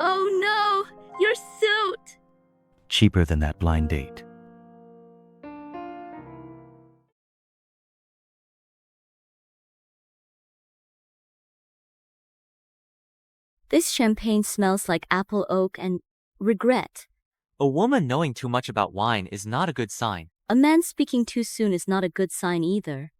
Oh no, your suit! Cheaper than that blind date. This champagne smells like apple oak and regret. A woman knowing too much about wine is not a good sign. A man speaking too soon is not a good sign either.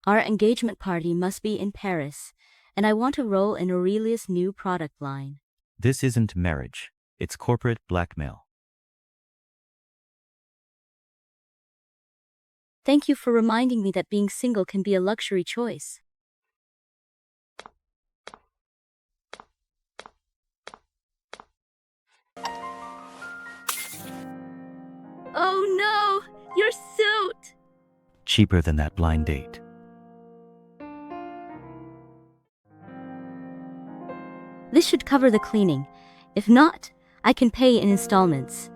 Our engagement party must be in Paris, and I want to roll in Aurelia's new product line. This isn't marriage. It's corporate blackmail. Thank you for reminding me that being single can be a luxury choice. Oh no, your suit! Cheaper than that blind date. This should cover the cleaning. If not, I can pay in installments.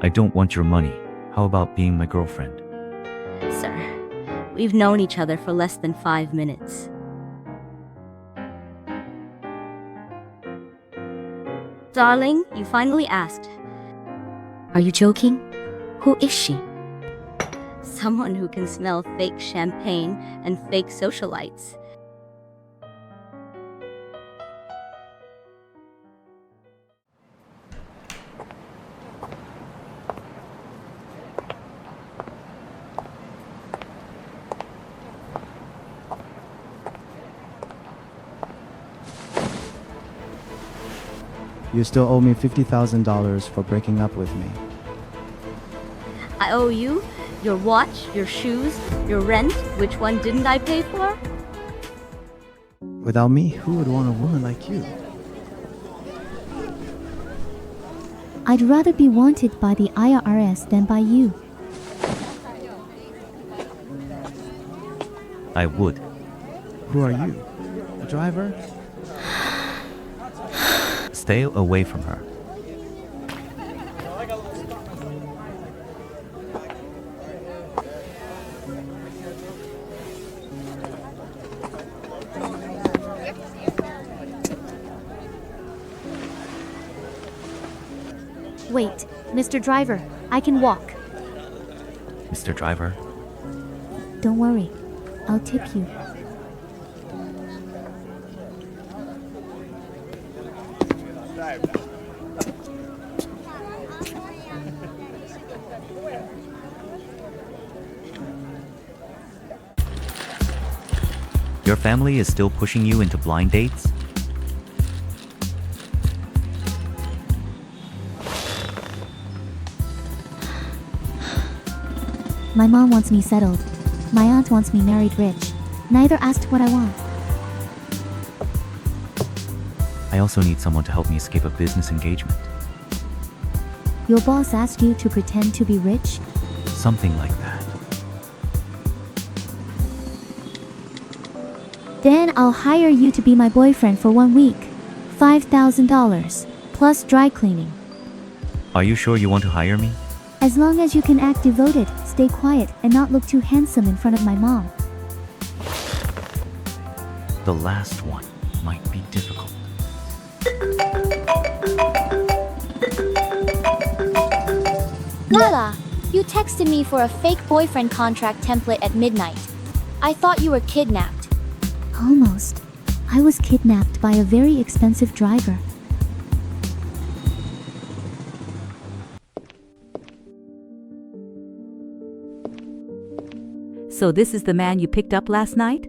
I don't want your money. How about being my girlfriend? Sir, we've known each other for less than 5 minutes. Darling, you finally asked. Are you joking? Who is she? Someone who can smell fake champagne and fake socialites. You still owe me $50,000 for breaking up with me. I owe you your watch, your shoes, your rent. Which one didn't I pay for? Without me, who would want a woman like you? I'd rather be wanted by the IRS than by you. I would. Who are you? A driver? Stay away from her. Wait, Mr. Driver, I can walk. Mr. Driver, Don't worry, I'll tip you. your family is still pushing you into blind dates? My mom wants me settled. My aunt wants me married rich. Neither asked what I want. I also need someone to help me escape a business engagement. Your boss asked you to pretend to be rich? Something like that. Then I'll hire you to be my boyfriend for 1 week. $5,000, plus dry cleaning. Are you sure you want to hire me? As long as you can act devoted, stay quiet, and not look too handsome in front of my mom. The last one might be difficult. Lala, you texted me for a fake boyfriend contract template at midnight. I thought you were kidnapped. Almost. I was kidnapped by a very expensive driver. So this is the man you picked up last night?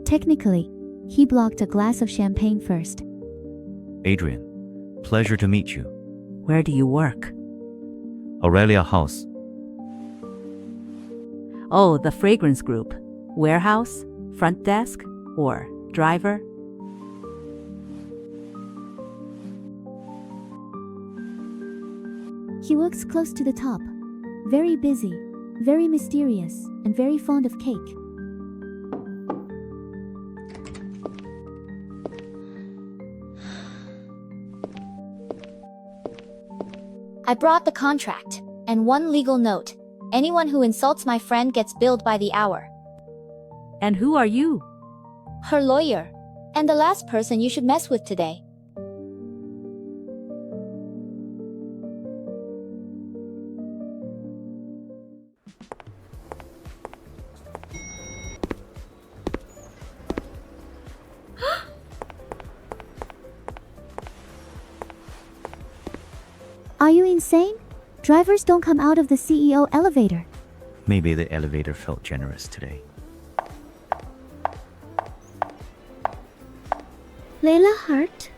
Technically, he blocked a glass of champagne first. Adrian, pleasure to meet you. Where do you work? Aurelia House. Oh, the fragrance group. Warehouse? Front desk? Or driver? He works close to the top. Very busy, very mysterious, and very fond of cake. I brought the contract and one legal note. Anyone who insults my friend gets billed by the hour. And who are you? Her lawyer. And the last person you should mess with today. Are you insane? Drivers don't come out of the CEO elevator. Maybe the elevator felt generous today. Layla Hart,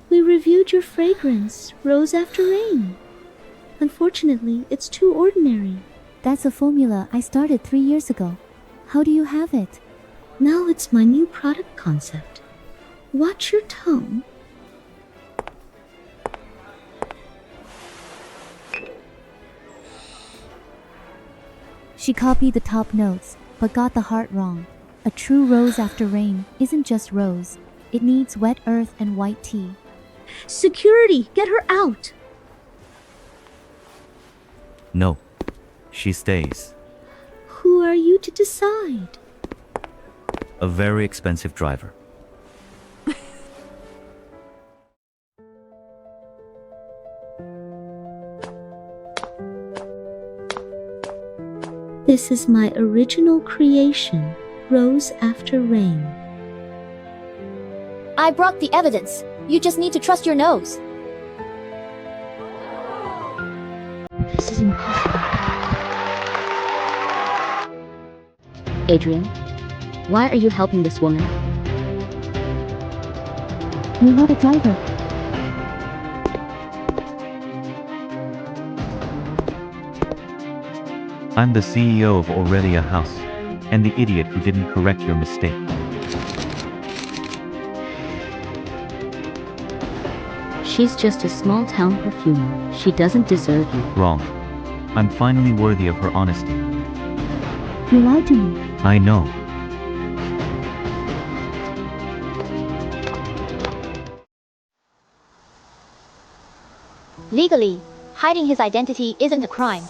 we reviewed your fragrance, Rose After Rain. Unfortunately, it's too ordinary. That's a formula I started 3 years ago. How do you have it? Now it's my new product concept. Watch your tone. She copied the top notes, but got the heart wrong. A true rose after rain isn't just rose. It needs wet earth and white tea. Security, get her out! No, she stays. Who are you to decide? A very expensive driver. This is my original creation, Rose After Rain. I brought the evidence. You just need to trust your nose. This is impossible. Adrian, why are you helping this woman? You're not a driver. I'm the CEO of Aurelia House, and the idiot who didn't correct your mistake. She's just a small-town perfumer. She doesn't deserve you. Wrong. I'm finally worthy of her honesty. You lied to me. I know. Legally, hiding his identity isn't a crime.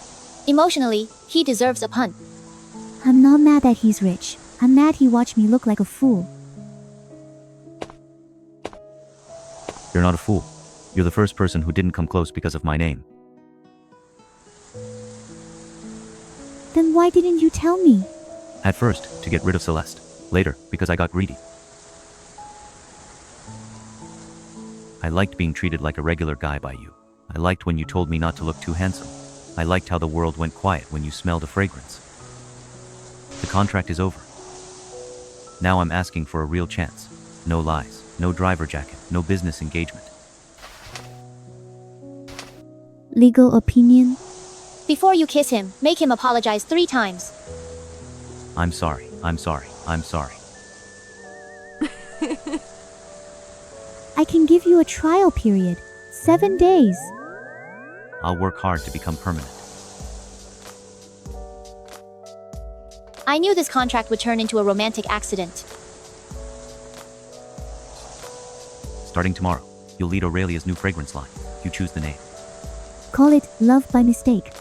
Emotionally, he deserves a punt. I'm not mad that he's rich. I'm mad he watched me look like a fool. You're not a fool. You're the first person who didn't come close because of my name. Then why didn't you tell me? At first, to get rid of Celeste. Later, because I got greedy. I liked being treated like a regular guy by you. I liked when you told me not to look too handsome. I liked how the world went quiet when you smelled a fragrance. The contract is over. Now I'm asking for a real chance. No lies, no driver jacket, no business engagement. Legal opinion? Before you kiss him, make him apologize 3 times. I'm sorry, I'm sorry, I'm sorry. I can give you a trial period. 7 days. I'll work hard to become permanent. I knew this contract would turn into a romantic accident. Starting tomorrow, you'll lead Aurelia's new fragrance line. You choose the name. Call it love by mistake.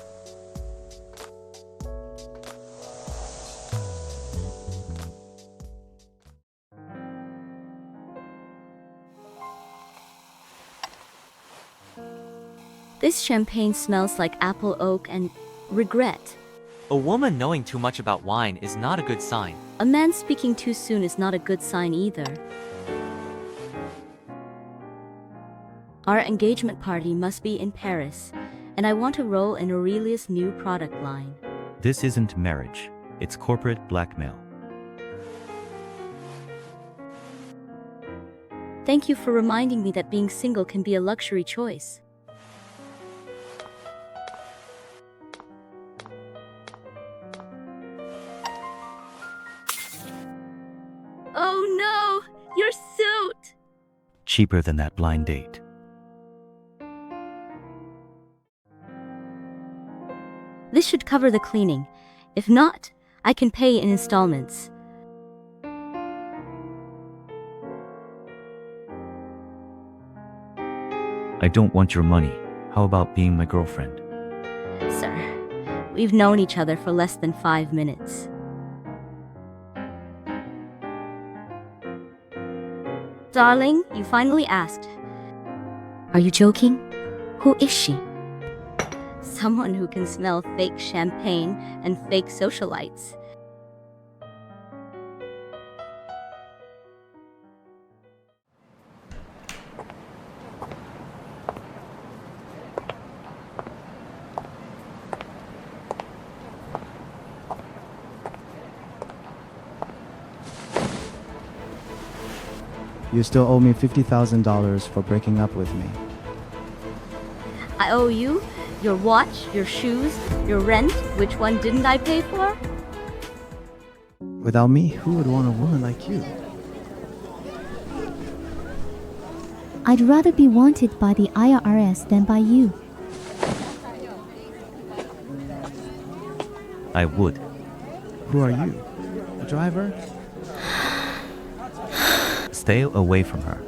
This champagne smells like apple oak and regret. A woman knowing too much about wine is not a good sign. A man speaking too soon is not a good sign either. Our engagement party must be in Paris, and I want to roll in Aurelia's new product line. This isn't marriage. It's corporate blackmail. Thank you for reminding me that being single can be a luxury choice. Oh no! Your suit! Cheaper than that blind date. This should cover the cleaning. If not, I can pay in installments. I don't want your money. How about being my girlfriend? Sir, We've known each other for less than 5 minutes. Darling, you finally asked. Are you joking? Who is she? Someone who can smell fake champagne and fake socialites. You still owe me $50,000 for breaking up with me. I owe you your watch, your shoes, your rent. Which one didn't I pay for? Without me, who would want a woman like you? I'd rather be wanted by the IRS than by you. I would. Who are you? A driver? Stay away from her.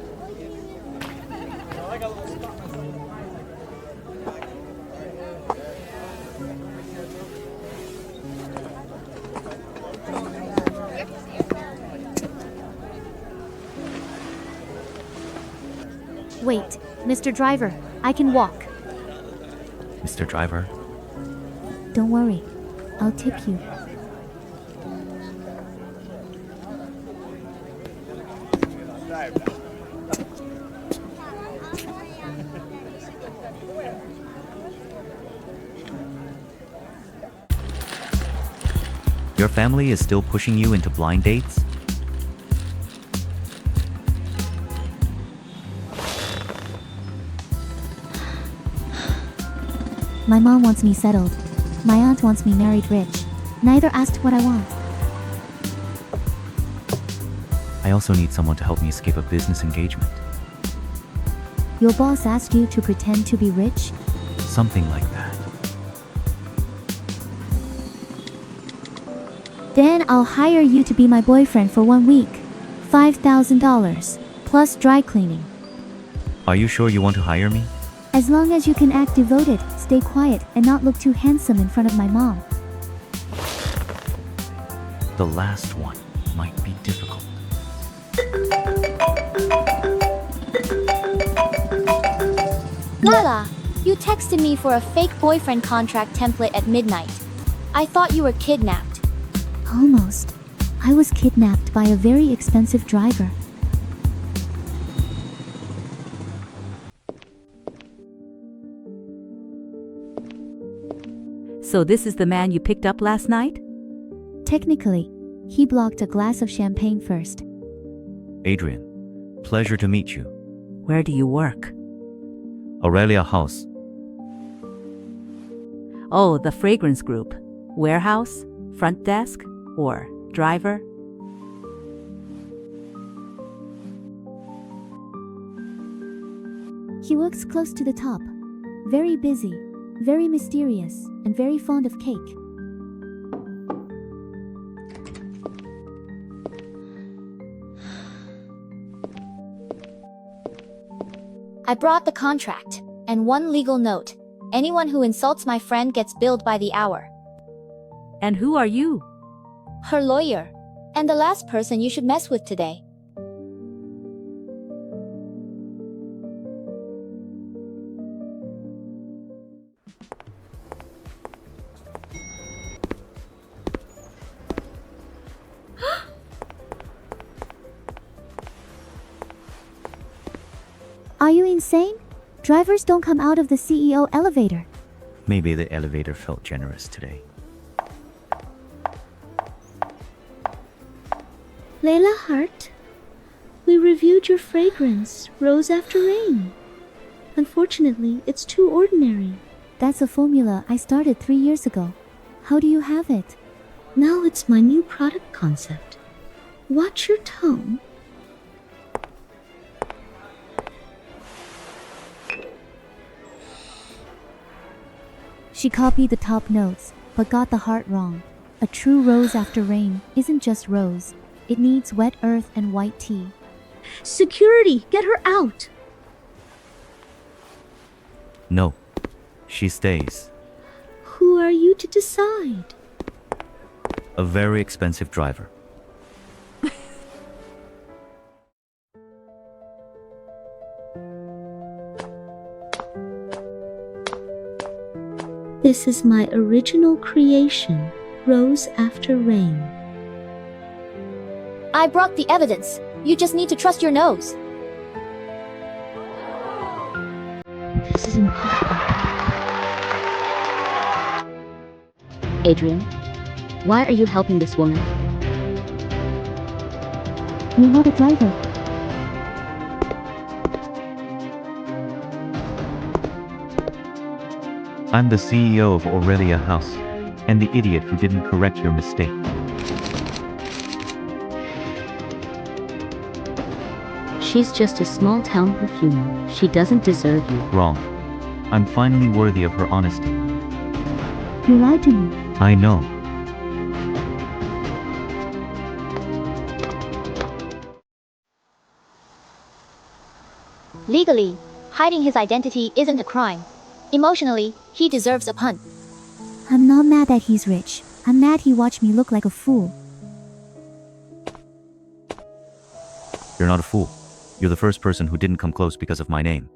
Wait, Mr. Driver, I can walk. Mr. Driver, Don't worry, I'll tip you. your family is still pushing you into blind dates? My mom wants me settled. My aunt wants me married rich. Neither asked what I want. I also need someone to help me escape a business engagement. Your boss asked you to pretend to be rich? Something like that. Then I'll hire you to be my boyfriend for 1 week. $5,000, plus dry cleaning. Are you sure you want to hire me? As long as you can act devoted, stay quiet, and not look too handsome in front of my mom. The last one might be difficult. Lala, you texted me for a fake boyfriend contract template at midnight. I thought you were kidnapped. Almost. I was kidnapped by a very expensive driver. So this is the man you picked up last night? Technically, he blocked a glass of champagne first. Adrian, pleasure to meet you. Where do you work? Aurelia House. Oh, the fragrance group. Warehouse? Front desk? Or driver? He works close to the top. Very busy, very mysterious, and very fond of cake. I brought the contract, and one legal note. Anyone who insults my friend gets billed by the hour. And who are you? Her lawyer. And the last person you should mess with today. Are you insane? Drivers don't come out of the CEO elevator. Maybe the elevator felt generous today. Layla Hart, we reviewed your fragrance, Rose After Rain. Unfortunately, it's too ordinary. That's a formula I started 3 years ago. How do you have it? Now it's my new product concept. Watch your tone. She copied the top notes, but got the heart wrong. A true rose after rain isn't just rose. It needs wet earth and white tea. Security, get her out! No, she stays. Who are you to decide? A very expensive driver. This is my original creation, Rose After Rain. I brought the evidence. You just need to trust your nose. This is impossible. Adrian, why are you helping this woman? You're not a driver. I'm the CEO of Aurelia House, and the idiot who didn't correct your mistake. She's just a small-town perfumer. She doesn't deserve you. Wrong. I'm finally worthy of her honesty. You lied to me. I know. Legally, hiding his identity isn't a crime. Emotionally, he deserves a pun. I'm not mad that he's rich. I'm mad he watched me look like a fool. You're not a fool. You're the first person who didn't come close because of my name.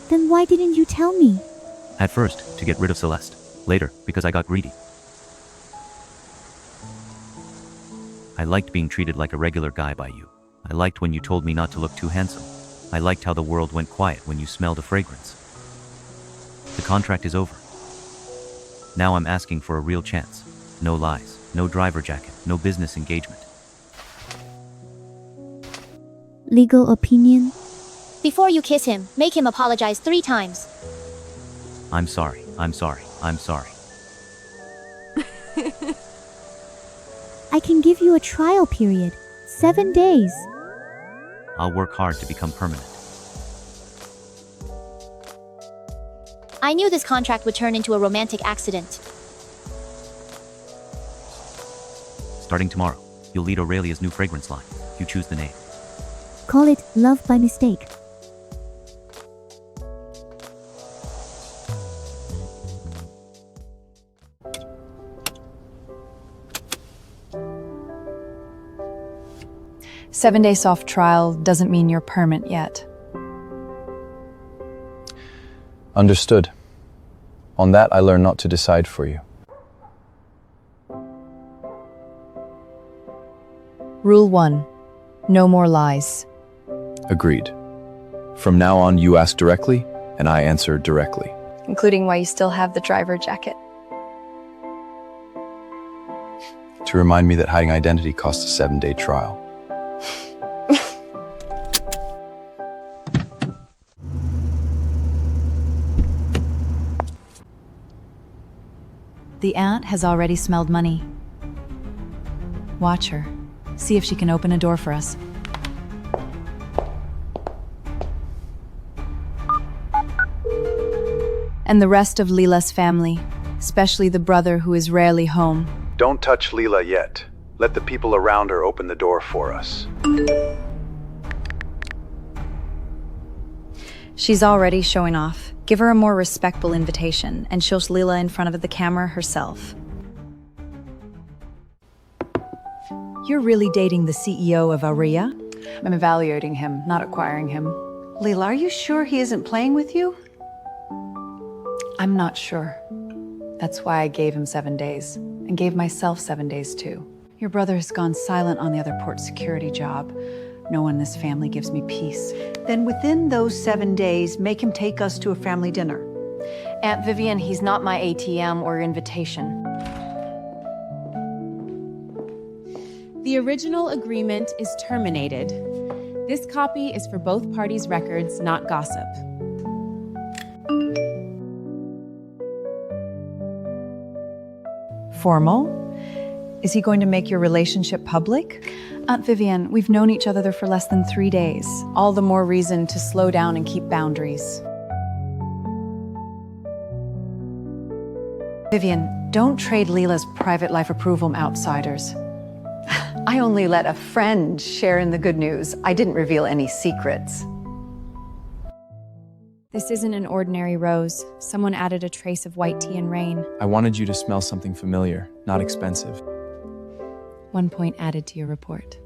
Then why didn't you tell me? At first, to get rid of Celeste. Later, because I got greedy. I liked being treated like a regular guy by you. I liked when you told me not to look too handsome. I liked how the world went quiet when you smelled a fragrance. The contract is over. Now I'm asking for a real chance. No lies, no driver jacket, no business engagement. Legal opinion? Before you kiss him, make him apologize 3 times. I'm sorry, I'm sorry, I'm sorry. I can give you a trial period. 7 days. I'll work hard to become permanent. I knew this contract would turn into a romantic accident. Starting tomorrow, you'll lead Aurelia's new fragrance line. You choose the name. Call it love by mistake. Seven-day soft trial doesn't mean you're permanent yet. Understood. On that, I learned not to decide for you. Rule 1. No more lies. Agreed. From now on, you ask directly, and I answer directly. Including why you still have the driver jacket. To remind me that hiding identity costs a 7-day trial. The aunt has already smelled money. Watch her. See if she can open a door for us. And the rest of Leela's family, especially the brother who is rarely home. Don't touch Leela yet. Let the people around her open the door for us. She's already showing off. Give her a more respectful invitation, and she'll Leela in front of the camera herself. You're really dating the CEO of Aurea? I'm evaluating him, not acquiring him. Leela, are you sure he isn't playing with you? I'm not sure. That's why I gave him 7 days, and gave myself 7 days too. Your brother has gone silent on the other port security job. No one in this family gives me peace. Then within those 7 days, make him take us to a family dinner. Aunt Vivian, he's not my ATM or invitation. The original agreement is terminated. This copy is for both parties' records, not gossip. Formal? Is he going to make your relationship public? Aunt Vivian, we've known each other for less than 3 days. All the more reason to slow down and keep boundaries. Vivian, don't trade Leela's private life approval from outsiders. I only let a friend share in the good news. I didn't reveal any secrets. This isn't an ordinary rose. Someone added a trace of white tea and rain. I wanted you to smell something familiar, not expensive. 1 point added to your report.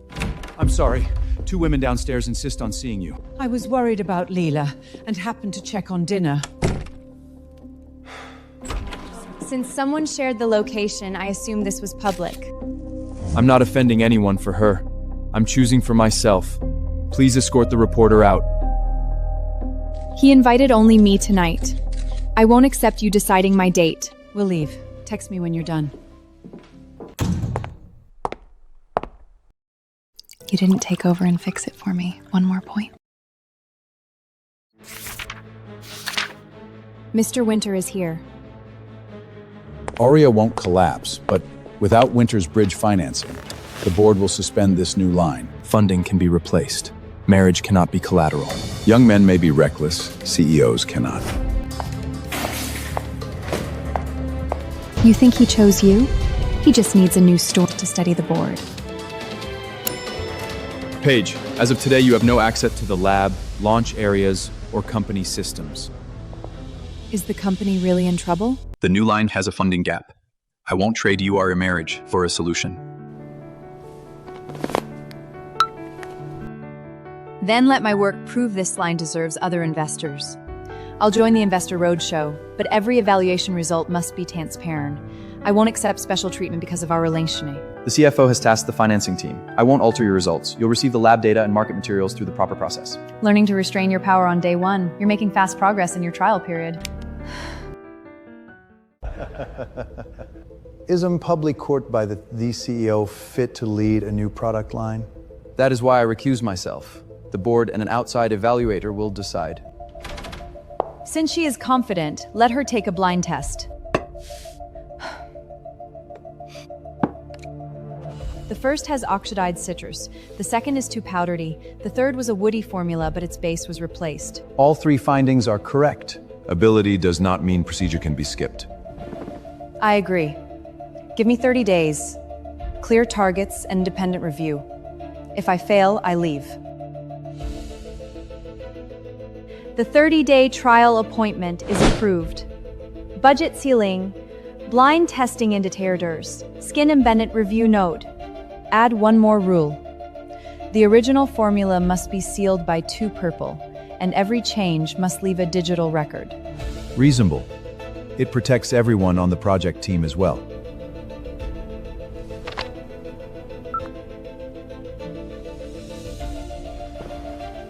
I'm sorry. 2 women downstairs insist on seeing you. I was worried about Leela and happened to check on dinner. Since someone shared the location, I assume this was public. I'm not offending anyone for her. I'm choosing for myself. Please escort the reporter out. He invited only me tonight. I won't accept you deciding my date. We'll leave. Text me when you're done. You didn't take over and fix it for me. 1 more point. Mr. Winter is here. Aurea won't collapse, but without Winter's bridge financing, the board will suspend this new line. Funding can be replaced. Marriage cannot be collateral. Young men may be reckless, CEOs cannot. You think he chose you? He just needs a new store to study the board. Paige, as of today, you have no access to the lab, launch areas, or company systems. Is the company really in trouble? The new line has a funding gap. I won't trade you our marriage for a solution. Then let my work prove this line deserves other investors. I'll join the Investor Roadshow, but every evaluation result must be transparent. I won't accept special treatment because of our relationship. The CFO has tasked the financing team. I won't alter your results. You'll receive the lab data and market materials through the proper process. Learning to restrain your power on day 1. You're making fast progress in your trial period. Isn't public court by the CEO fit to lead a new product line? That is why I recuse myself. The board and an outside evaluator will decide. Since she is confident, let her take a blind test. The first has oxidized citrus, the second is too powdery, the third was a woody formula but its base was replaced. All 3 findings are correct. Ability does not mean procedure can be skipped. I agree. Give me 30 days. Clear targets and independent review. If I fail, I leave. The 30-day trial appointment is approved. Budget ceiling, blind testing indicators, Skin and Bennett review note. Add 1 more rule. The original formula must be sealed by 2 purple, and every change must leave a digital record. Reasonable. It protects everyone on the project team as well.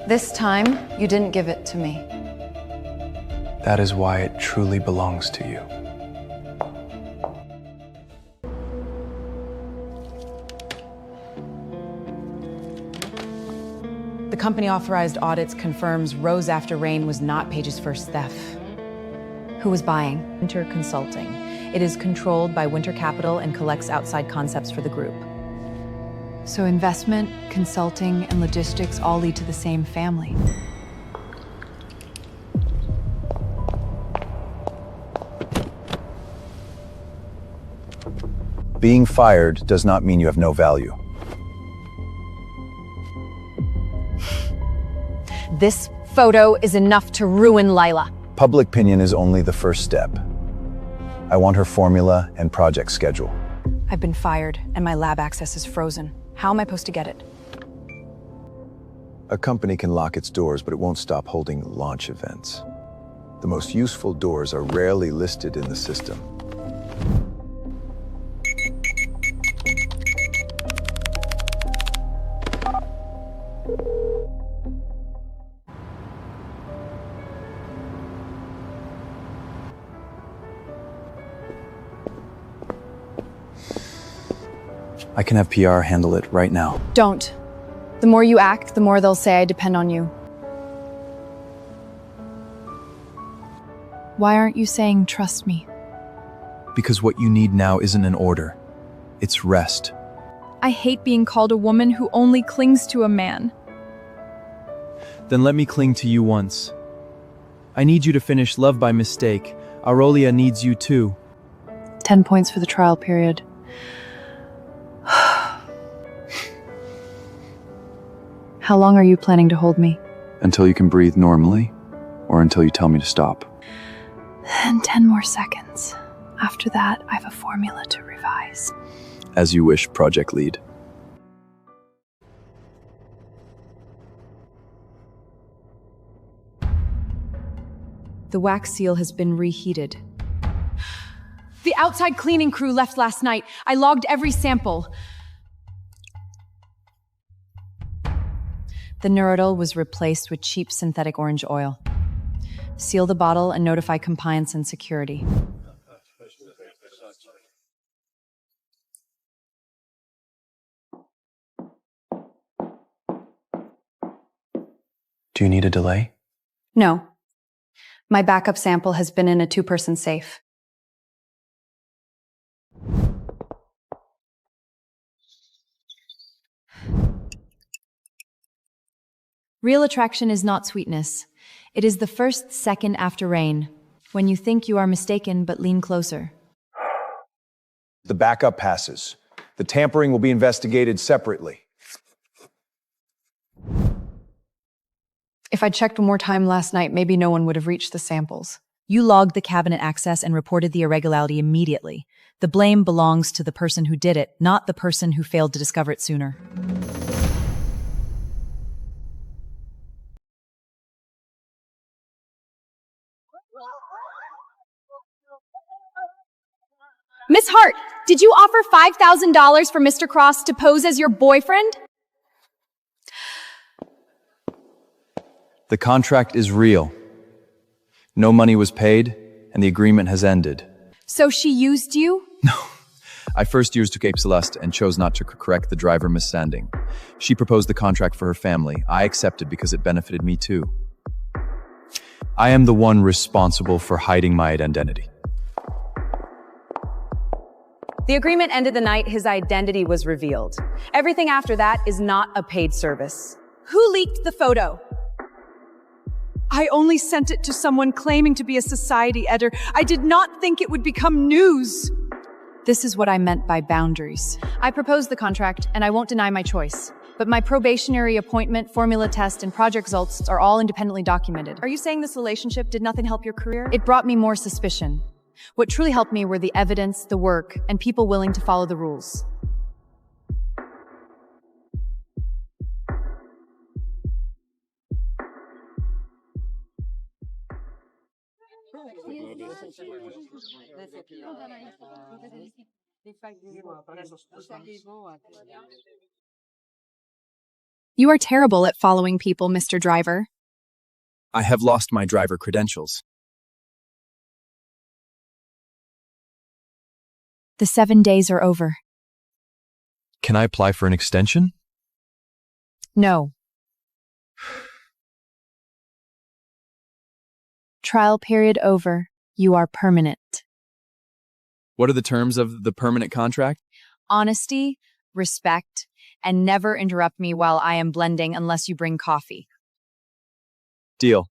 This time, you didn't give it to me. That is why it truly belongs to you. The company authorized audits confirms Rose After Rain was not Paige's first theft. Who was buying? Winter Consulting. It is controlled by Winter Capital and collects outside concepts for the group. So investment, consulting, and logistics all lead to the same family. Being fired does not mean you have no value. This photo is enough to ruin Lila. Public opinion is only the first step. I want her formula and project schedule. I've been fired, and my lab access is frozen. How am I supposed to get it? A company can lock its doors, but it won't stop holding launch events. The most useful doors are rarely listed in the system. I can have PR handle it right now. Don't. The more you act, the more they'll say I depend on you. Why aren't you saying trust me? Because what you need now isn't an order. It's rest. I hate being called a woman who only clings to a man. Then let me cling to you once. I need you to finish Love by Mistake. Aurelia needs you too. 10 points for the trial period. How long are you planning to hold me? Until you can breathe normally. or until you tell me to stop. And 10 more seconds. After that, I have a formula to revise. As you wish, Project Lead. The wax seal has been reheated. The outside cleaning crew left last night. I logged every sample. The Neurodol was replaced with cheap synthetic orange oil. Seal the bottle and notify compliance and security. Do you need a delay? No. My backup sample has been in a 2-person safe. Real attraction is not sweetness. It is the first second after rain, when you think you are mistaken but lean closer. The backup passes. The tampering will be investigated separately. If I'd checked one more time last night, maybe no one would have reached the samples. You logged the cabinet access and reported the irregularity immediately. The blame belongs to the person who did it, not the person who failed to discover it sooner. Miss Hart, did you offer $5,000 for Mr. Cross to pose as your boyfriend? The contract is real. No money was paid, and the agreement has ended. So she used you? I first used to Cape Celeste and chose not to correct the driver, Miss Sanding. She proposed the contract for her family. I accepted because it benefited me too. I am the one responsible for hiding my identity. The agreement ended the night his identity was revealed. Everything after that is not a paid service. Who leaked the photo? I only sent it to someone claiming to be a society editor. I did not think it would become news. This is what I meant by boundaries. I proposed the contract, and I won't deny my choice. But my probationary appointment, formula test, and project results are all independently documented. Are you saying this relationship did nothing help your career? It brought me more suspicion. What truly helped me were the evidence, the work, and people willing to follow the rules. You are terrible at following people, Mr. Driver. I have lost my driver credentials. The 7 days are over. Can I apply for an extension? No. Trial period over. You are permanent. What are the terms of the permanent contract? Honesty, respect, and never interrupt me while I am blending unless you bring coffee. Deal.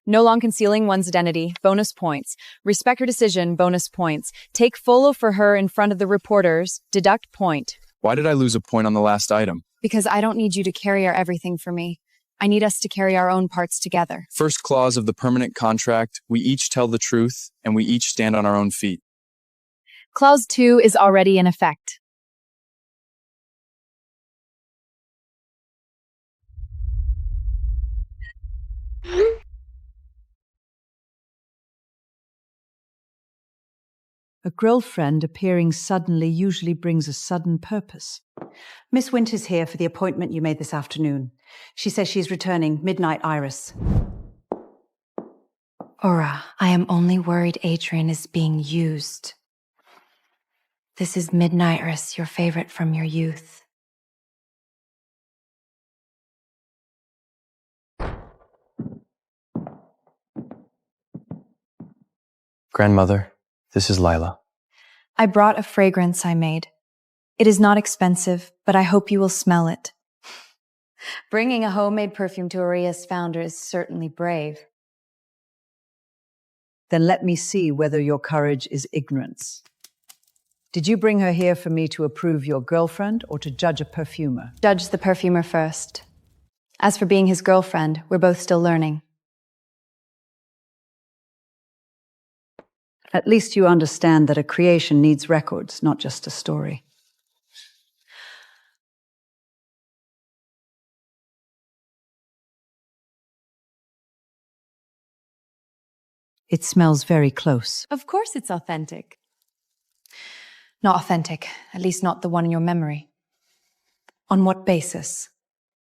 No long concealing one's identity, bonus points. Respect her decision, bonus points. Take photo for her in front of the reporters, deduct point. Why did I lose a point on the last item? Because I don't need you to carry our everything for me. I need us to carry our own parts together. First clause of the permanent contract, we each tell the truth and we each stand on our own feet. Clause 2 is already in effect. A girlfriend appearing suddenly usually brings a sudden purpose. Miss Winter's here for the appointment you made this afternoon. She says she's returning midnight Iris. Aura, I am only worried Adrian is being used. This is Midnight Iris, your favorite from your youth. Grandmother, this is Lila. I brought a fragrance I made. It is not expensive, but I hope you will smell it. Bringing a homemade perfume to Aria's founder is certainly brave. Then let me see whether your courage is ignorance. Did you bring her here for me to approve your girlfriend or to judge a perfumer? Judge the perfumer first. As for being his girlfriend, we're both still learning. At least you understand that a creation needs records, not just a story. It smells very close. Of course it's authentic. Not authentic, at least not the one in your memory. On what basis?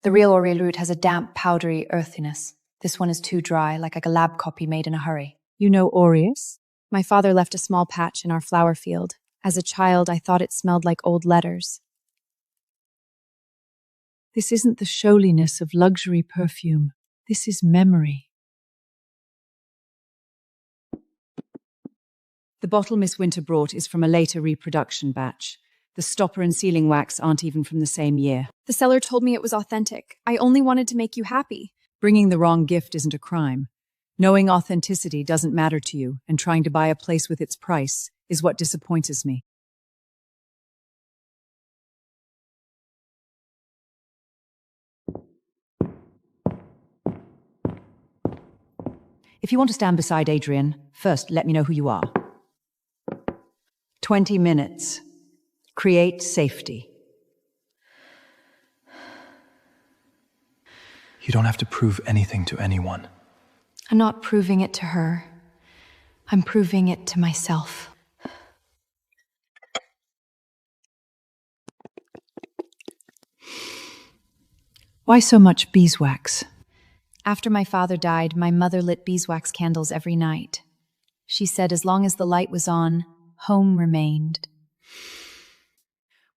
The real Oriel root has a damp, powdery earthiness. This one is too dry, like a lab copy made in a hurry. You know Aureus? My father left a small patch in our flower field. As a child, I thought it smelled like old letters. This isn't the showliness of luxury perfume. This is memory. The bottle Miss Winter brought is from a later reproduction batch. The stopper and sealing wax aren't even from the same year. The seller told me it was authentic. I only wanted to make you happy. Bringing the wrong gift isn't a crime. Knowing authenticity doesn't matter to you, and trying to buy a place with its price is what disappoints me. If you want to stand beside Adrian, first let me know who you are. 20 minutes. Create safety. You don't have to prove anything to anyone. I'm not proving it to her. I'm proving it to myself. Why so much beeswax? After my father died, my mother lit beeswax candles every night. She said as long as the light was on, home remained.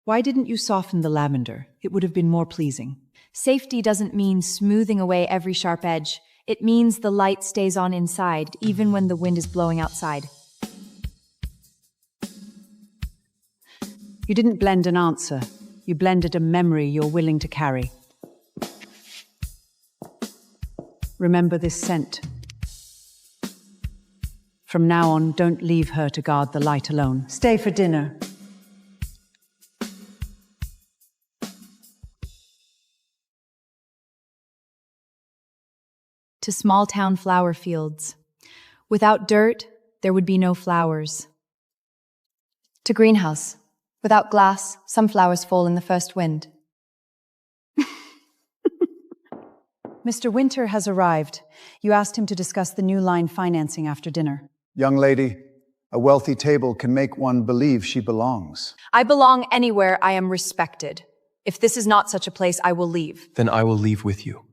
Why didn't you soften the lavender? It would have been more pleasing. Safety doesn't mean smoothing away every sharp edge. It means the light stays on inside, even when the wind is blowing outside. You didn't blend an answer. You blended a memory you're willing to carry. Remember this scent. From now on, don't leave her to guard the light alone. Stay for dinner. To small-town flower fields. Without dirt, there would be no flowers. To greenhouse. Without glass, some flowers fall in the first wind. Mr. Winter has arrived. You asked him to discuss the new line financing after dinner. Young lady, a wealthy table can make one believe she belongs. I belong anywhere I am respected. If this is not such a place, I will leave. Then I will leave with you.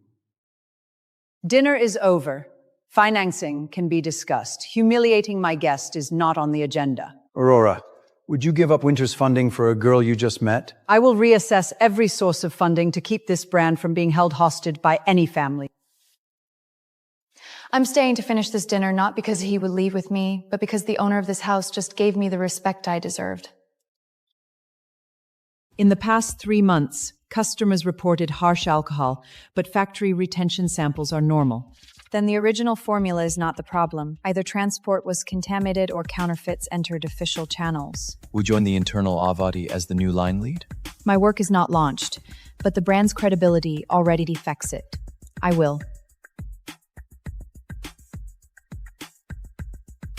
Dinner is over. Financing can be discussed. Humiliating my guest is not on the agenda. Aurora, would you give up Winter's funding for a girl you just met? I will reassess every source of funding to keep this brand from being held hostage by any family. I'm staying to finish this dinner not because he would leave with me, but because the owner of this house just gave me the respect I deserved. In the past 3 months, customers reported harsh alcohol, but factory retention samples are normal. Then the original formula is not the problem. Either transport was contaminated or counterfeits entered official channels. Would join the internal Avadi as the new line lead? My work is not launched, but the brand's credibility already defects it. I will.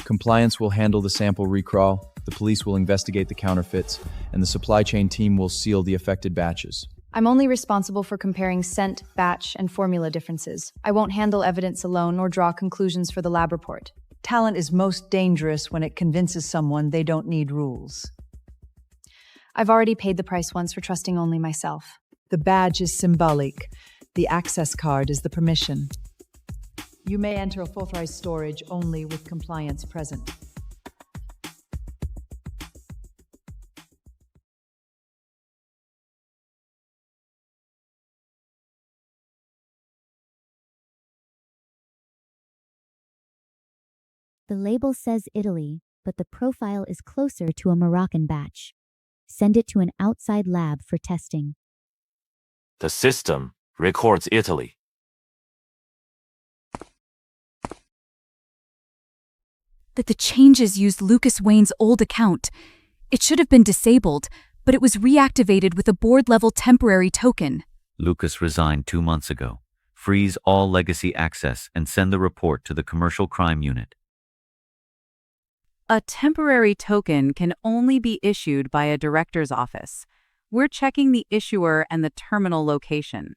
Compliance will handle the sample recrawl, the police will investigate the counterfeits, and the supply chain team will seal the affected batches. I'm only responsible for comparing scent, batch, and formula differences. I won't handle evidence alone nor draw conclusions for the lab report. Talent is most dangerous when it convinces someone they don't need rules. I've already paid the price once for trusting only myself. The badge is symbolic. The access card is the permission. You may enter authorized storage only with compliance present. The label says Italy, but the profile is closer to a Moroccan batch. Send it to an outside lab for testing. The system records Italy. That the changes used Lucas Wayne's old account. It should have been disabled, but it was reactivated with a board-level temporary token. Lucas resigned 2 months ago. Freeze all legacy access and send the report to the Commercial Crime Unit. A temporary token can only be issued by a director's office. We're checking the issuer and the terminal location.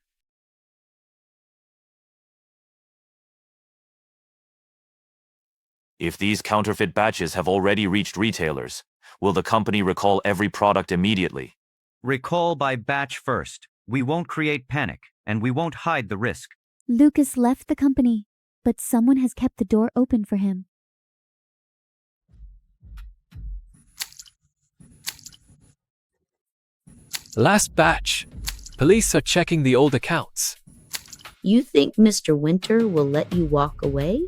If these counterfeit batches have already reached retailers, will the company recall every product immediately? Recall by batch first. We won't create panic, and we won't hide the risk. Lucas left the company, but someone has kept the door open for him. Last batch. Police are checking the old accounts. You think Mr. Winter will let you walk away?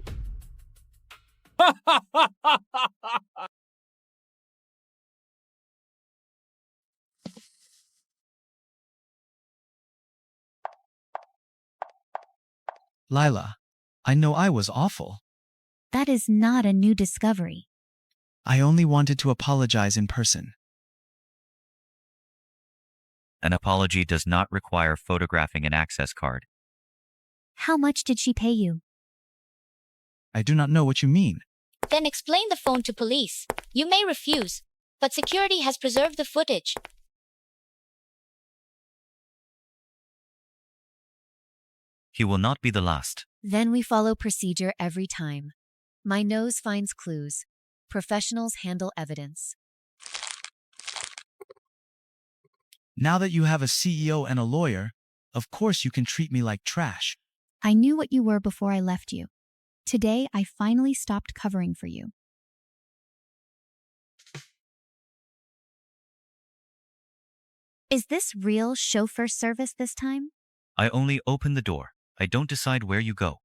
Lila, I know I was awful. That is not a new discovery. I only wanted to apologize in person. An apology does not require photographing an access card. How much did she pay you? I do not know what you mean. Then explain the phone to police. You may refuse, but security has preserved the footage. He will not be the last. Then we follow procedure every time. My nose finds clues. Professionals handle evidence. Now that you have a CEO and a lawyer, of course you can treat me like trash. I knew what you were before I left you. Today, I finally stopped covering for you. Is this real chauffeur service this time? I only open the door. I don't decide where you go.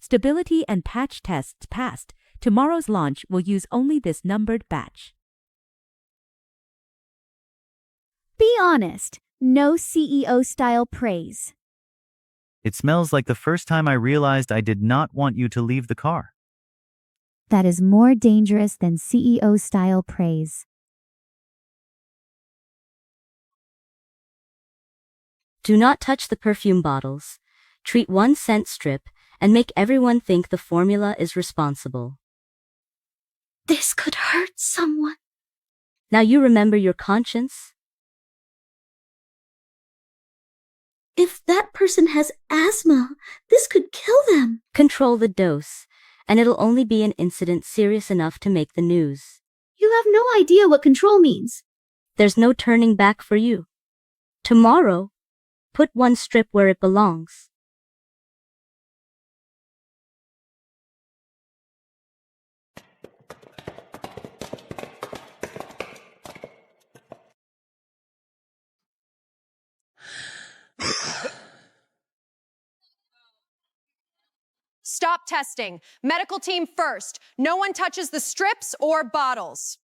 Stability and patch tests passed. Tomorrow's launch will use only this numbered batch. Be honest. No CEO-style praise. It smells like the first time I realized I did not want you to leave the car. That is more dangerous than CEO-style praise. Do not touch the perfume bottles. Treat 1 scent strip and make everyone think the formula is responsible. This could hurt someone. Now you remember your conscience? If that person has asthma, this could kill them. Control the dose, and it'll only be an incident serious enough to make the news. You have no idea what control means. There's no turning back for you. Tomorrow, put 1 strip where it belongs. Stop testing. Medical team first. No one touches the strips or bottles.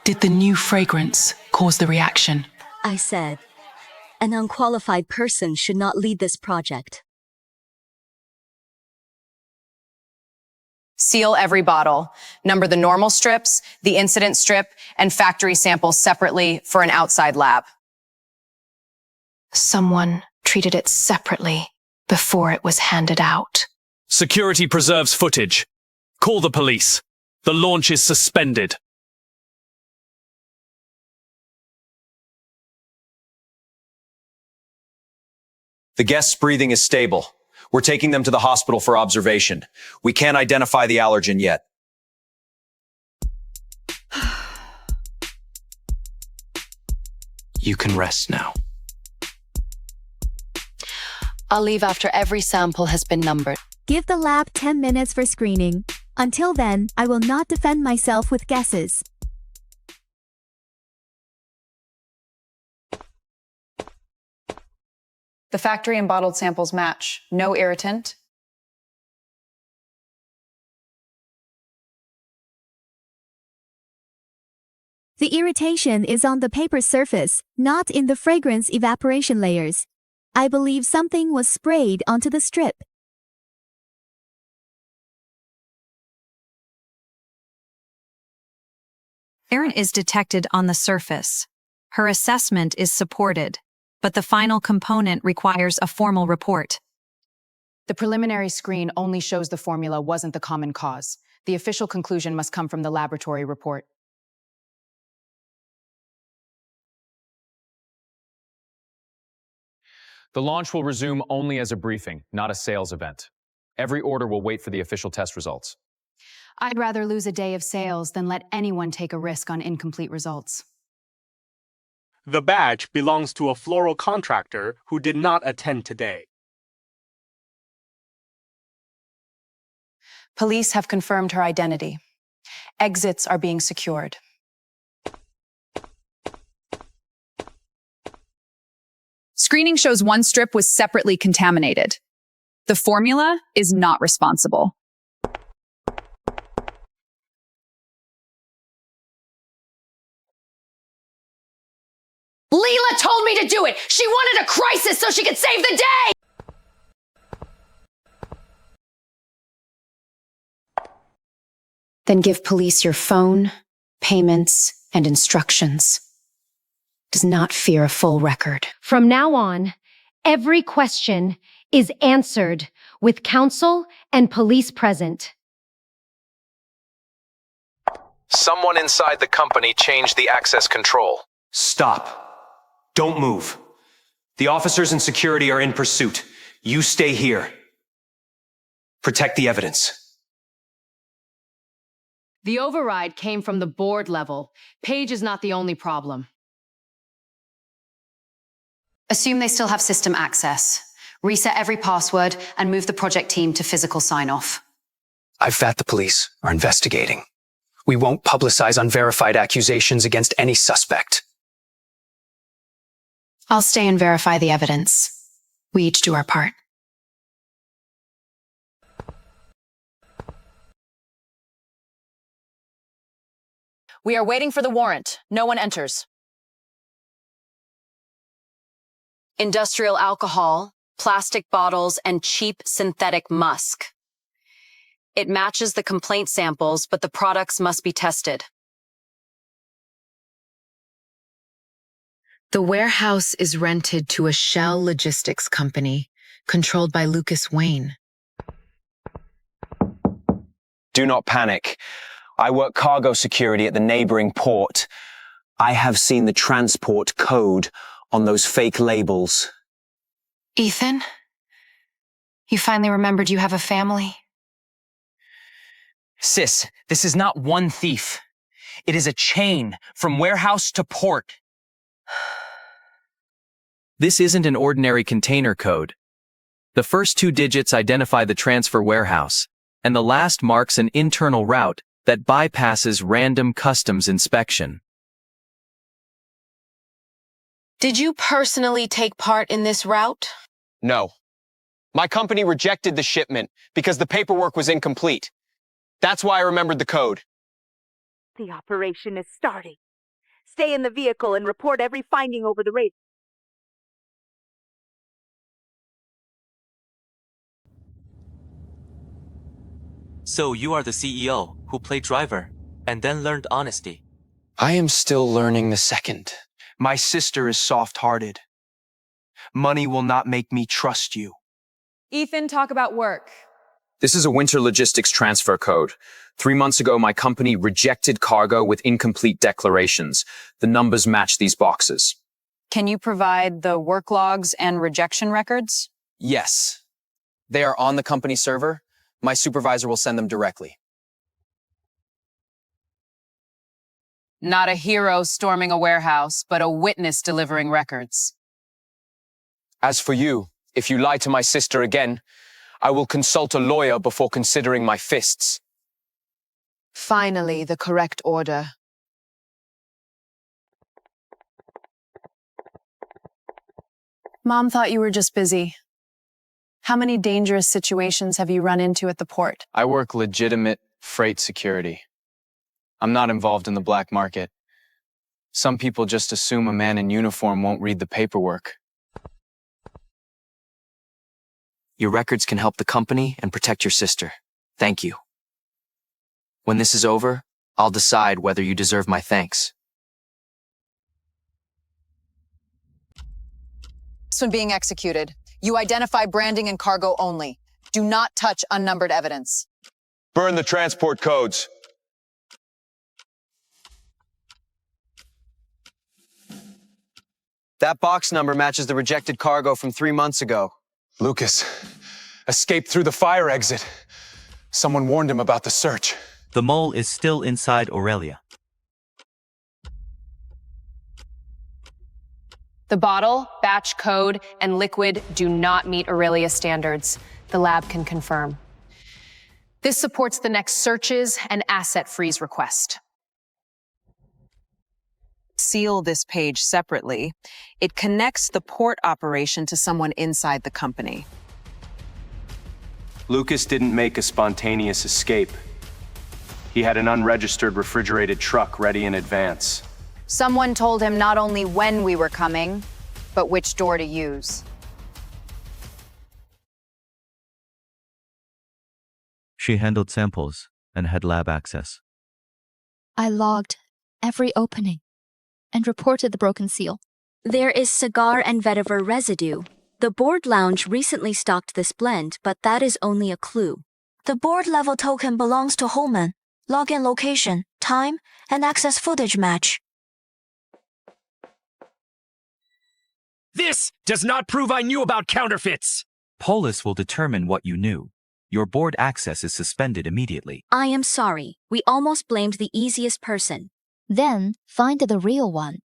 Did the new fragrance cause the reaction? I said, an unqualified person should not lead this project. Seal every bottle. Number the normal strips, the incident strip, and factory samples separately for an outside lab. Someone treated it separately before it was handed out. Security preserves footage. Call the police. The launch is suspended. The guest's breathing is stable. We're taking them to the hospital for observation. We can't identify the allergen yet. You can rest now. I'll leave after every sample has been numbered. Give the lab 10 minutes for screening. Until then, I will not defend myself with guesses. The factory and bottled samples match. No irritant. The irritation is on the paper surface, not in the fragrance evaporation layers. I believe something was sprayed onto the strip. Error is detected on the surface. Her assessment is supported, but the final component requires a formal report. The preliminary screen only shows the formula wasn't the common cause. The official conclusion must come from the laboratory report. The launch will resume only as a briefing, not a sales event. Every order will wait for the official test results. I'd rather lose a day of sales than let anyone take a risk on incomplete results. The badge belongs to a floral contractor who did not attend today. Police have confirmed her identity. Exits are being secured. Screening shows one strip was separately contaminated. The formula is not responsible. Leela told me to do it! She wanted a crisis so she could save the day! Then give police your phone, payments, and instructions. Does not fear a full record. From now on, every question is answered with counsel and police present. Someone inside the company changed the access control. Stop. Don't move. The officers and security are in pursuit. You stay here. Protect the evidence. The override came from the board level. Page is not the only problem. Assume they still have system access. Reset every password and move the project team to physical sign-off. The police are investigating. We won't publicize unverified accusations against any suspect. I'll stay and verify the evidence. We each do our part. We are waiting for the warrant. No one enters. Industrial alcohol, plastic bottles, and cheap synthetic musk. It matches the complaint samples, but the products must be tested. The warehouse is rented to a shell logistics company controlled by Lucas Wayne. Do not panic. I work cargo security at the neighboring port. I have seen the transport code on those fake labels. Ethan? You finally remembered you have a family? Sis, this is not one thief. It is a chain from warehouse to port. This isn't an ordinary container code. The first 2 digits identify the transfer warehouse, and the last marks an internal route that bypasses random customs inspection. Did you personally take part in this route? No. My company rejected the shipment because the paperwork was incomplete. That's why I remembered the code. The operation is starting. Stay in the vehicle and report every finding over the radio. So you are the CEO who played driver and then learned honesty. I am still learning the second. My sister is soft-hearted. Money will not make me trust you. Ethan, talk about work. This is a winter logistics transfer code. 3 months ago, my company rejected cargo with incomplete declarations. The numbers match these boxes. Can you provide the work logs and rejection records? Yes. They are on the company server. My supervisor will send them directly. Not a hero storming a warehouse, but a witness delivering records. As for you, if you lie to my sister again, I will consult a lawyer before considering my fists. Finally, the correct order. Mom thought you were just busy. How many dangerous situations have you run into at the port? I work legitimate freight security. I'm not involved in the black market. Some people just assume a man in uniform won't read the paperwork. Your records can help the company and protect your sister. Thank you. When this is over, I'll decide whether you deserve my thanks. This one being executed. You identify branding and cargo only. Do not touch unnumbered evidence. Burn the transport codes. That box number matches the rejected cargo from 3 months ago. Lucas escaped through the fire exit. Someone warned him about the search. The mole is still inside Aurelia. The bottle, batch code, and liquid do not meet Aurelia standards. The lab can confirm. This supports the next searches and asset freeze request. Seal this page separately. It connects the port operation to someone inside the company. Lucas didn't make a spontaneous escape. He had an unregistered refrigerated truck ready in advance. Someone told him not only when we were coming, but which door to use. She handled samples and had lab access. I logged every opening and reported the broken seal. There is cigar and vetiver residue. The board lounge recently stocked this blend, but that is only a clue. The board level token belongs to Holman. Login location, time, and access footage match. This does not prove I knew about counterfeits. Polis will determine what you knew. Your board access is suspended immediately. I am sorry. We almost blamed the easiest person. Then find the real one.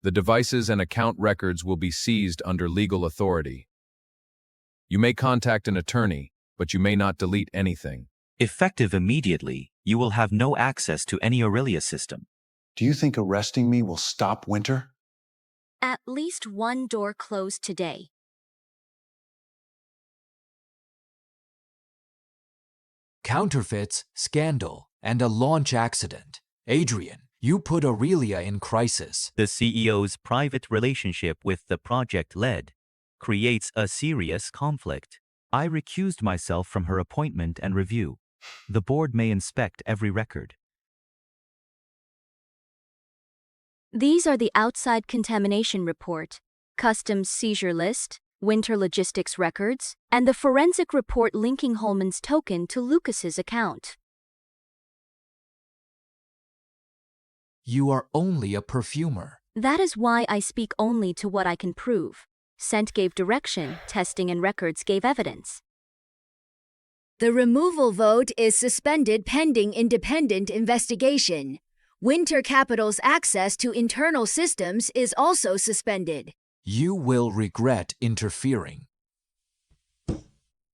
The devices and account records will be seized under legal authority. You may contact an attorney, but you may not delete anything. Effective immediately, you will have no access to any Aurelia system. Do you think arresting me will stop Winter? At least one door closed today. Counterfeits, scandal, and a launch accident. Adrian, you put Aurelia in crisis. The CEO's private relationship with the project lead creates a serious conflict. I recused myself from her appointment and review. The board may inspect every record. These are the outside contamination report, customs seizure list, winter logistics records, and the forensic report linking Holman's token to Lucas's account. You are only a perfumer. That is why I speak only to what I can prove. Scent gave direction, testing and records gave evidence. The removal vote is suspended pending independent investigation. Winter Capital's access to internal systems is also suspended. You will regret interfering.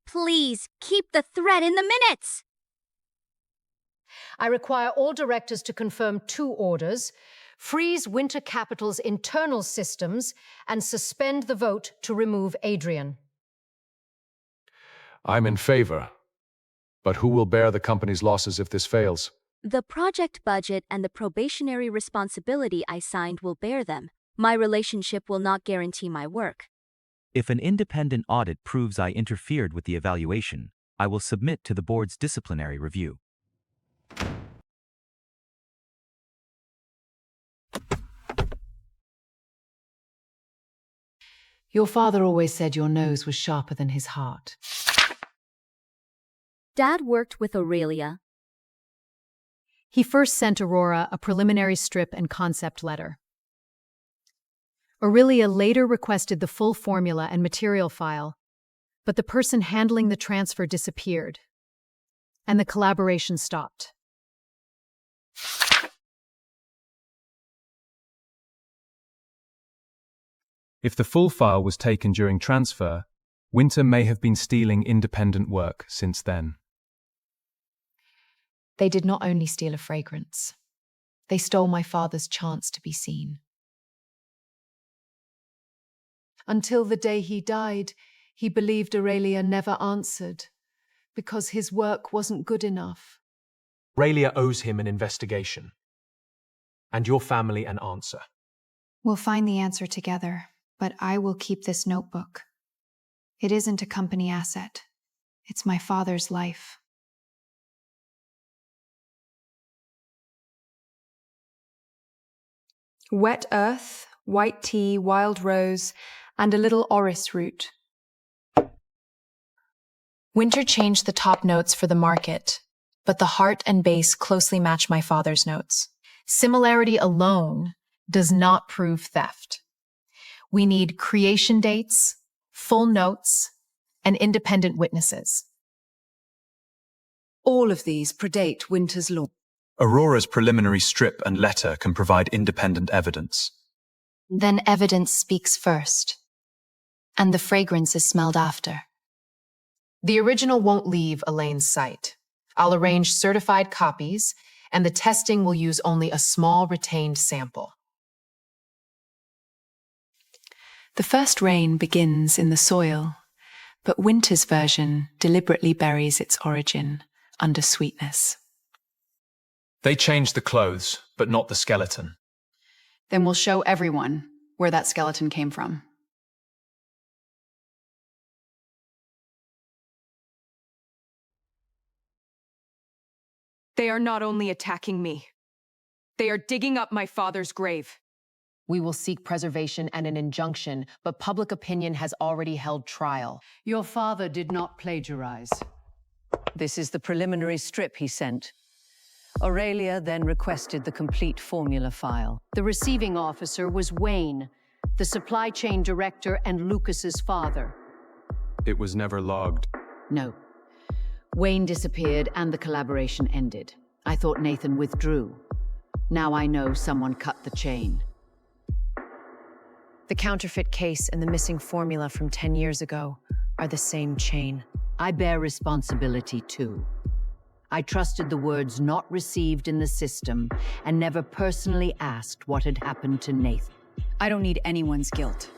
Please, keep the threat in the minutes! I require all directors to confirm 2 orders: freeze Winter Capital's internal systems and suspend the vote to remove Adrian. I'm in favor. But who will bear the company's losses if this fails? The project budget and the probationary responsibility I signed will bear them. My relationship will not guarantee my work. If an independent audit proves I interfered with the evaluation, I will submit to the board's disciplinary review. Your father always said your nose was sharper than his heart. Dad worked with Aurelia. He first sent Aurora a preliminary strip and concept letter. Aurelia later requested the full formula and material file, but the person handling the transfer disappeared, and the collaboration stopped. If the full file was taken during transfer, Winter may have been stealing independent work since then. They did not only steal a fragrance. They stole my father's chance to be seen. Until the day he died, he believed Aurelia never answered, because his work wasn't good enough. Aurelia owes him an investigation. And your family an answer. We'll find the answer together, but I will keep this notebook. It isn't a company asset. It's my father's life. Wet earth, white tea, wild rose, and a little orris root. Winter changed the top notes for the market, but the heart and base closely match my father's notes. Similarity alone does not prove theft. We need creation dates, full notes, and independent witnesses. All of these predate Winter's law. Aurora's preliminary strip and letter can provide independent evidence. Then evidence speaks first, and the fragrance is smelled after. The original won't leave Elaine's site. I'll arrange certified copies, and the testing will use only a small retained sample. The first rain begins in the soil, but Winter's version deliberately buries its origin under sweetness. They changed the clothes, but not the skeleton. Then we'll show everyone where that skeleton came from. They are not only attacking me, they are digging up my father's grave. We will seek preservation and an injunction, but public opinion has already held trial. Your father did not plagiarize. This is the preliminary strip he sent. Aurelia then requested the complete formula file. The receiving officer was Wayne, the supply chain director and Lucas's father. It was never logged. No. Wayne disappeared and the collaboration ended. I thought Nathan withdrew. Now I know someone cut the chain. The counterfeit case and the missing formula from 10 years ago are the same chain. I bear responsibility too. I trusted the words not received in the system and never personally asked what had happened to Nathan. I don't need anyone's guilt.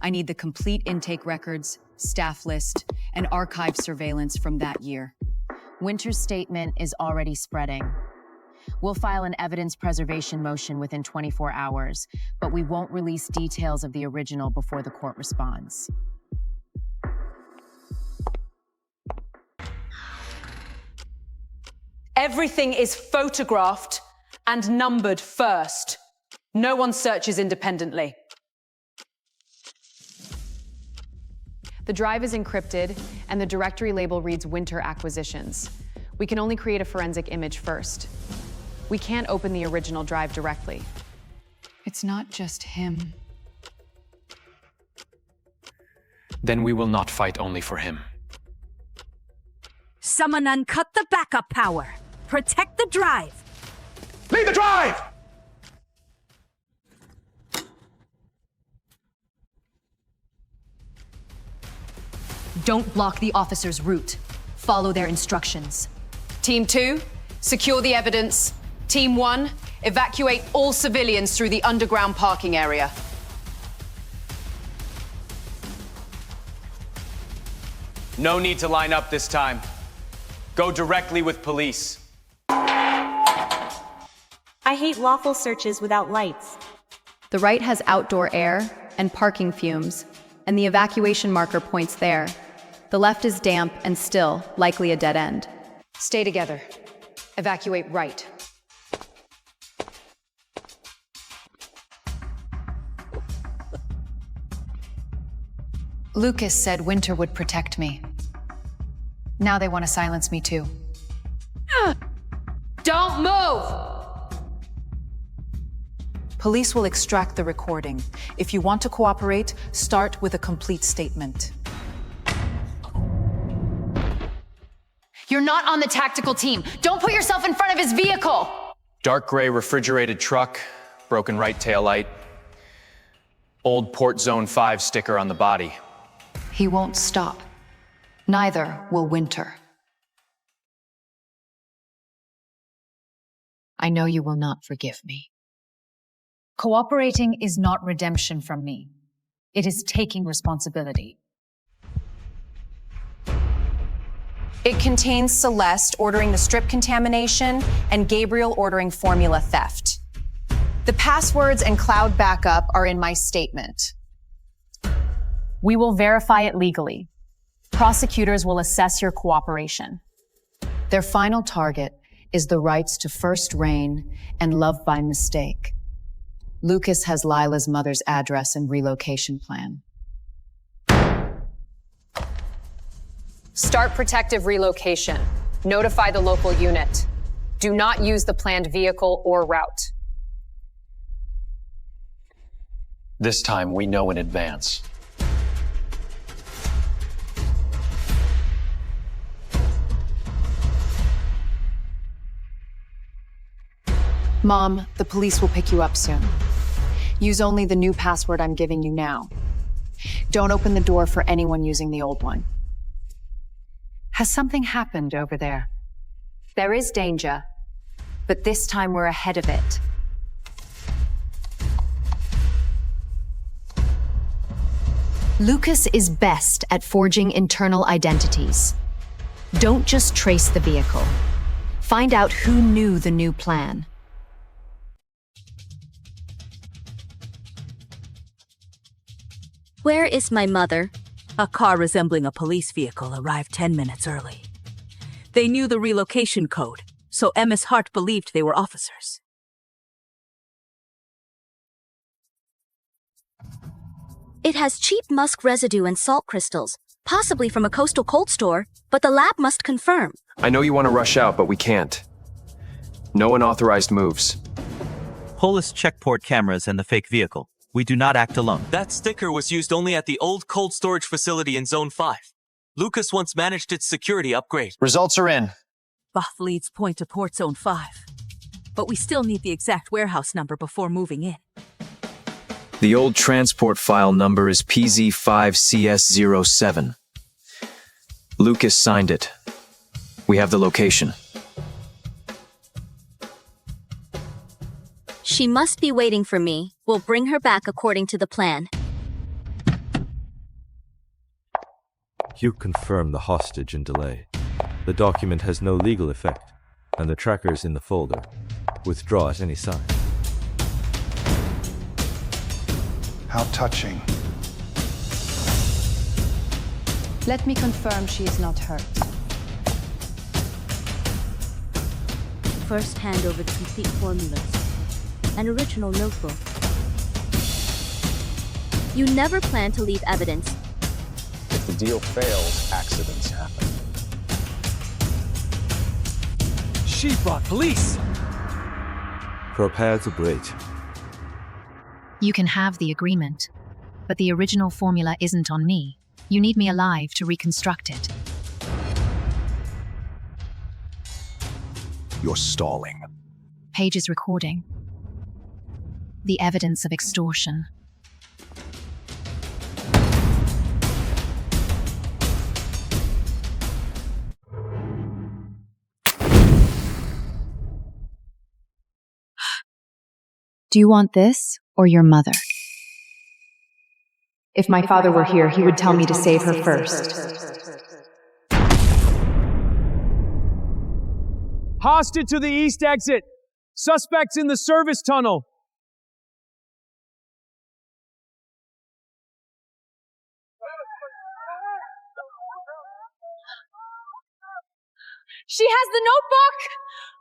I need the complete intake records, staff list, and archive surveillance from that year. Winter's statement is already spreading. We'll file an evidence preservation motion within 24 hours, but we won't release details of the original before the court responds. Everything is photographed and numbered first. No one searches independently. The drive is encrypted, and the directory label reads Winter Acquisitions. We can only create a forensic image first. We can't open the original drive directly. It's not just him. Then we will not fight only for him. Someone uncut the backup power. Protect the drive. Leave the drive! Don't block the officer's route. Follow their instructions. Team 2, secure the evidence. Team 1, evacuate all civilians through the underground parking area. No need to line up this time. Go directly with police. I hate lawful searches without lights. The right has outdoor air and parking fumes, and the evacuation marker points there. The left is damp and still, likely a dead end. Stay together. Evacuate right. Lucas said Winter would protect me. Now they want to silence me too. Don't move! Police will extract the recording. If you want to cooperate, start with a complete statement. You're not on the tactical team. Don't put yourself in front of his vehicle! Dark gray refrigerated truck, broken right taillight, old Port Zone 5 sticker on the body. He won't stop. Neither will Winter. I know you will not forgive me. Cooperating is not redemption from me. It is taking responsibility. It contains Celeste ordering the strip contamination and Gabriel ordering formula theft. The passwords and cloud backup are in my statement. We will verify it legally. Prosecutors will assess your cooperation. Their final target is the rights to First Reign and Love by Mistake. Lucas has Lila's mother's address and relocation plan. Start protective relocation. Notify the local unit. Do not use the planned vehicle or route. This time we know in advance. Mom, the police will pick you up soon. Use only the new password I'm giving you now. Don't open the door for anyone using the old one. Has something happened over there? There is danger, but this time we're ahead of it. Lucas is best at forging internal identities. Don't just trace the vehicle. Find out who knew the new plan. Where is my mother? A car resembling a police vehicle arrived 10 minutes early. They knew the relocation code, so Ms. Hart believed they were officers. It has cheap musk residue and salt crystals, possibly from a coastal cold store, but the lab must confirm. I know you want to rush out, but we can't. No unauthorized moves. Polis check port cameras and the fake vehicle. We do not act alone. That sticker was used only at the old cold storage facility in Zone 5. Lucas once managed its security upgrade. Results are in. Both leads point to Port Zone 5. But we still need the exact warehouse number before moving in. The old transport file number is PZ5CS07. Lucas signed it. We have the location. She must be waiting for me. We'll bring her back according to the plan. You confirm the hostage and delay. The document has no legal effect, and the tracker is in the folder. Withdraw at any sign. How touching. Let me confirm she is not hurt. First hand over the complete formulas. An original notebook. You never plan to leave evidence. If the deal fails, accidents happen. She brought police! Prepare to break. You can have the agreement, but the original formula isn't on me. You need me alive to reconstruct it. You're stalling. Page is recording. The evidence of extortion. Do you want this or your mother? If my father were here, he would tell me to save her first. Hostage to the east exit. Suspects in the service tunnel. She has the notebook!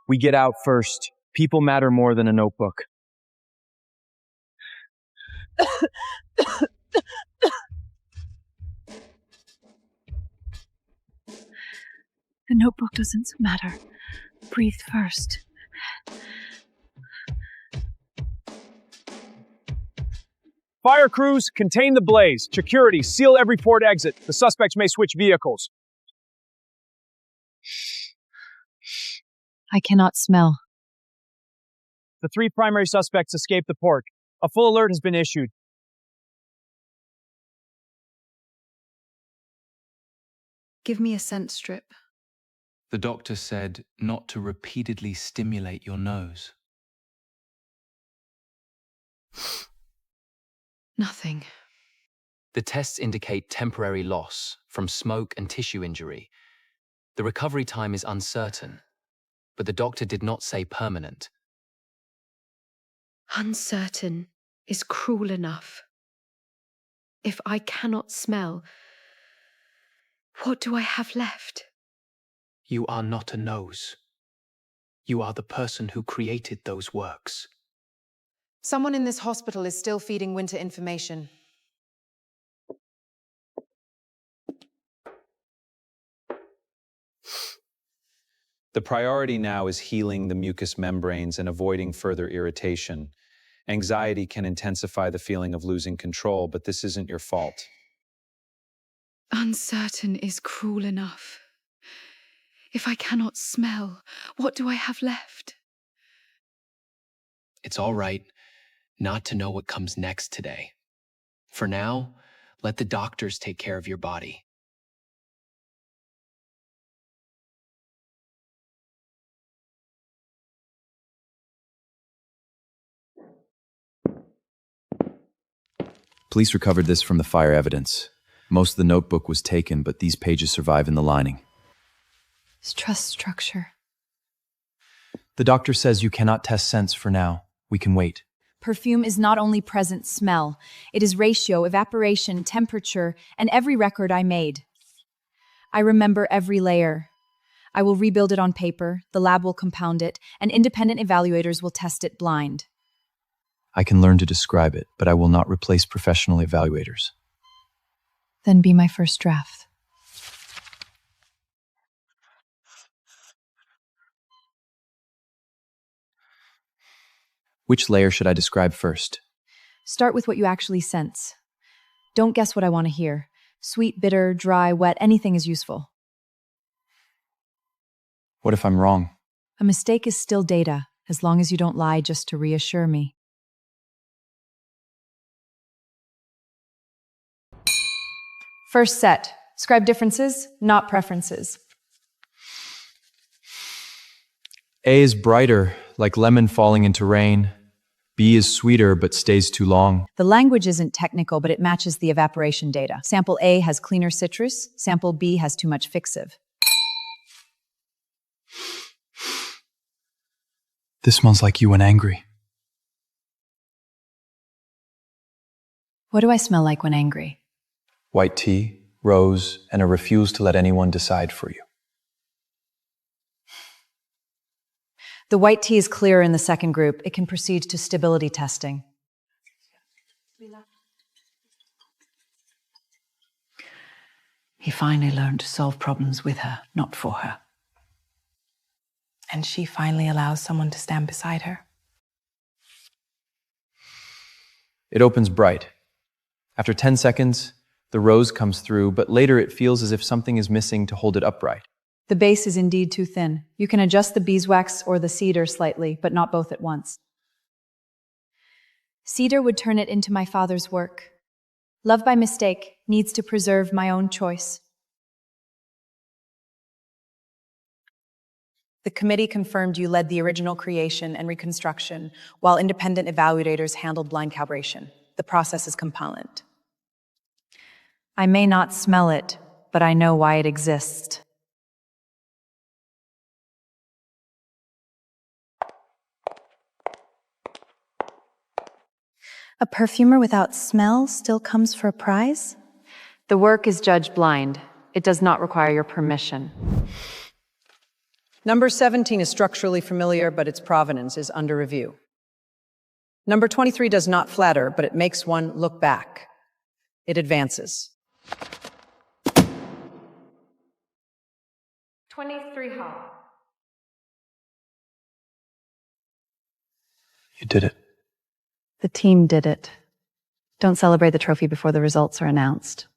We get out first. People matter more than a notebook. The notebook doesn't matter. Breathe first. Fire crews, contain the blaze. Security, seal every port exit. The suspects may switch vehicles. I cannot smell. The 3 primary suspects escaped the port. A full alert has been issued. Give me a scent strip. The doctor said not to repeatedly stimulate your nose. Nothing. The tests indicate temporary loss from smoke and tissue injury. The recovery time is uncertain, but the doctor did not say permanent. Uncertain is cruel enough. If I cannot smell, what do I have left? You are not a nose. You are the person who created those works. Someone in this hospital is still feeding Winter information. The priority now is healing the mucous membranes and avoiding further irritation. Anxiety can intensify the feeling of losing control, but this isn't your fault. Uncertain is cruel enough. If I cannot smell, what do I have left? It's all right not to know what comes next today. For now, let the doctors take care of your body. Police recovered this from the fire evidence. Most of the notebook was taken, but these pages survive in the lining. Trust structure. The doctor says you cannot test scents for now. We can wait. Perfume is not only present smell, it is ratio, evaporation, temperature, and every record I made. I remember every layer. I will rebuild it on paper, the lab will compound it, and independent evaluators will test it blind. I can learn to describe it, but I will not replace professional evaluators. Then be my first draft. Which layer should I describe first? Start with what you actually sense. Don't guess what I want to hear. Sweet, bitter, dry, wet, anything is useful. What if I'm wrong? A mistake is still data, as long as you don't lie just to reassure me. First set. Describe differences, not preferences. A is brighter, like lemon falling into rain. B is sweeter, but stays too long. The language isn't technical, but it matches the evaporation data. Sample A has cleaner citrus, sample B has too much fixive. This smells like you when angry. What do I smell like when angry? White tea, rose, and a refuse to let anyone decide for you. The white tea is clearer in the second group. It can proceed to stability testing. He finally learned to solve problems with her, not for her. And she finally allows someone to stand beside her. It opens bright. After 10 seconds, the rose comes through, but later it feels as if something is missing to hold it upright. The base is indeed too thin. You can adjust the beeswax or the cedar slightly, but not both at once. Cedar would turn it into my father's work. Love by mistake needs to preserve my own choice. The committee confirmed you led the original creation and reconstruction, while independent evaluators handled blind calibration. The process is compliant. I may not smell it, but I know why it exists. A perfumer without smell still comes for a prize? The work is judged blind. It does not require your permission. Number 17 is structurally familiar, but its provenance is under review. Number 23 does not flatter, but it makes one look back. It advances. 23 Hall. You did it. The team did it. Don't celebrate the trophy before the results are announced.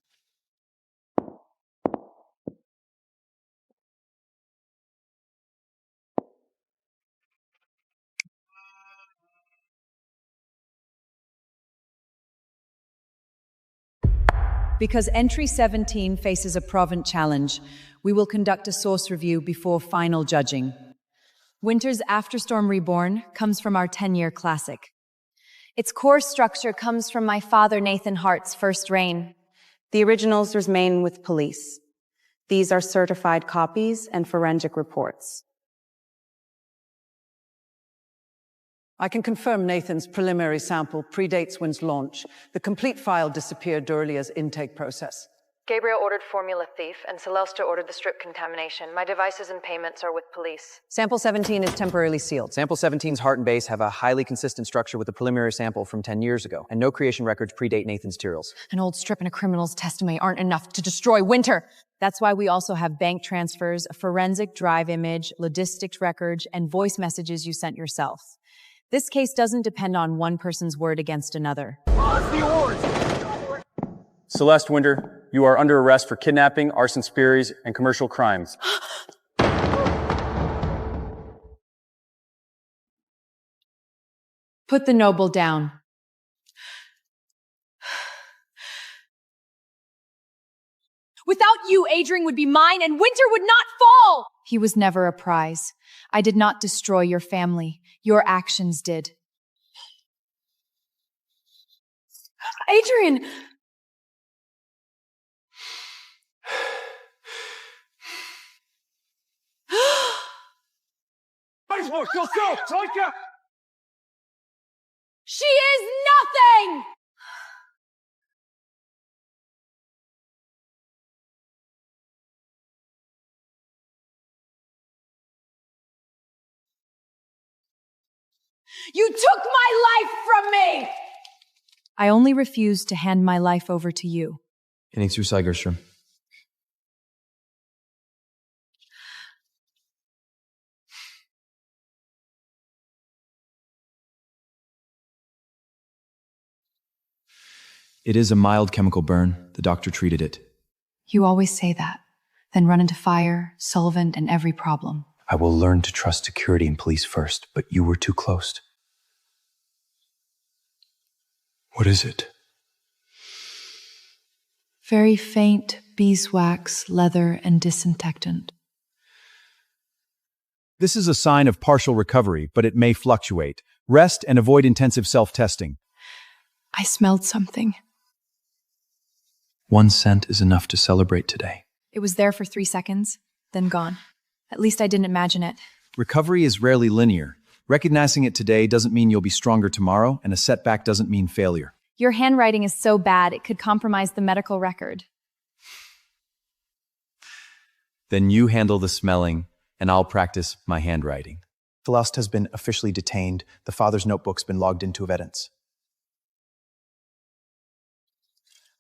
Because entry 17 faces a Provence challenge, we will conduct a source review before final judging. Winter's Afterstorm Reborn comes from our 10-year classic. Its core structure comes from my father Nathan Hart's first reign. The originals remain with police. These are certified copies and forensic reports. I can confirm Nathan's preliminary sample predates Wynn's launch. The complete file disappeared during as intake process. Gabriel ordered formula thief, and Celeste ordered the strip contamination. My devices and payments are with police. Sample 17 is temporarily sealed. Sample 17's heart and base have a highly consistent structure with the preliminary sample from 10 years ago, and no creation records predate Nathan's materials. An old strip and a criminal's testimony aren't enough to destroy Winter. That's why we also have bank transfers, a forensic drive image, logistics records, and voice messages you sent yourself. This case doesn't depend on one person's word against another. Celeste Winter, you are under arrest for kidnapping, arson sprees, and commercial crimes. Put the noble down. Without you, Adrian would be mine and Winter would not fall! He was never a prize. I did not destroy your family. Your actions did. Adrian! She is nothing! You took my life from me! I only refused to hand my life over to you. Getting through Sigerstrom. It is a mild chemical burn. The doctor treated it. You always say that, then run into fire, solvent, and every problem. I will learn to trust security and police first, but you were too close. What is it? Very faint beeswax, leather, and disinfectant. This is a sign of partial recovery, but it may fluctuate. Rest and avoid intensive self-testing. I smelled something. One scent is enough to celebrate today. It was there for 3 seconds, then gone. At least I didn't imagine it. Recovery is rarely linear. Recognizing it today doesn't mean you'll be stronger tomorrow, and a setback doesn't mean failure. Your handwriting is so bad it could compromise the medical record. Then you handle the smelling, and I'll practice my handwriting. Celeste has been officially detained. The father's notebook's been logged into evidence.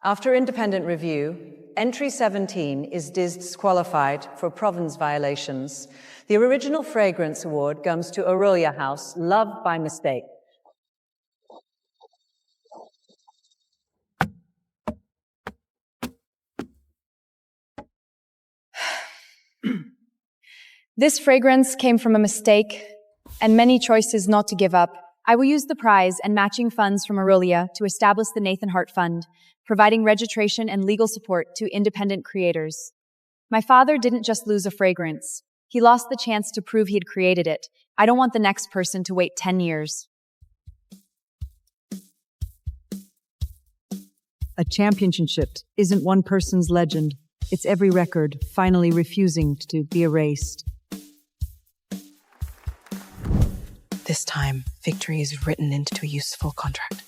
After independent review, entry 17 is disqualified for provenance violations. The original fragrance award comes to Aurelia House, loved by mistake. This fragrance came from a mistake and many choices not to give up. I will use the prize and matching funds from Aurelia to establish the Nathan Hart Fund, providing registration and legal support to independent creators. My father didn't just lose a fragrance. He lost the chance to prove he had created it. I don't want the next person to wait 10 years. A championship isn't one person's legend. It's every record finally refusing to be erased. This time, victory is written into a useful contract.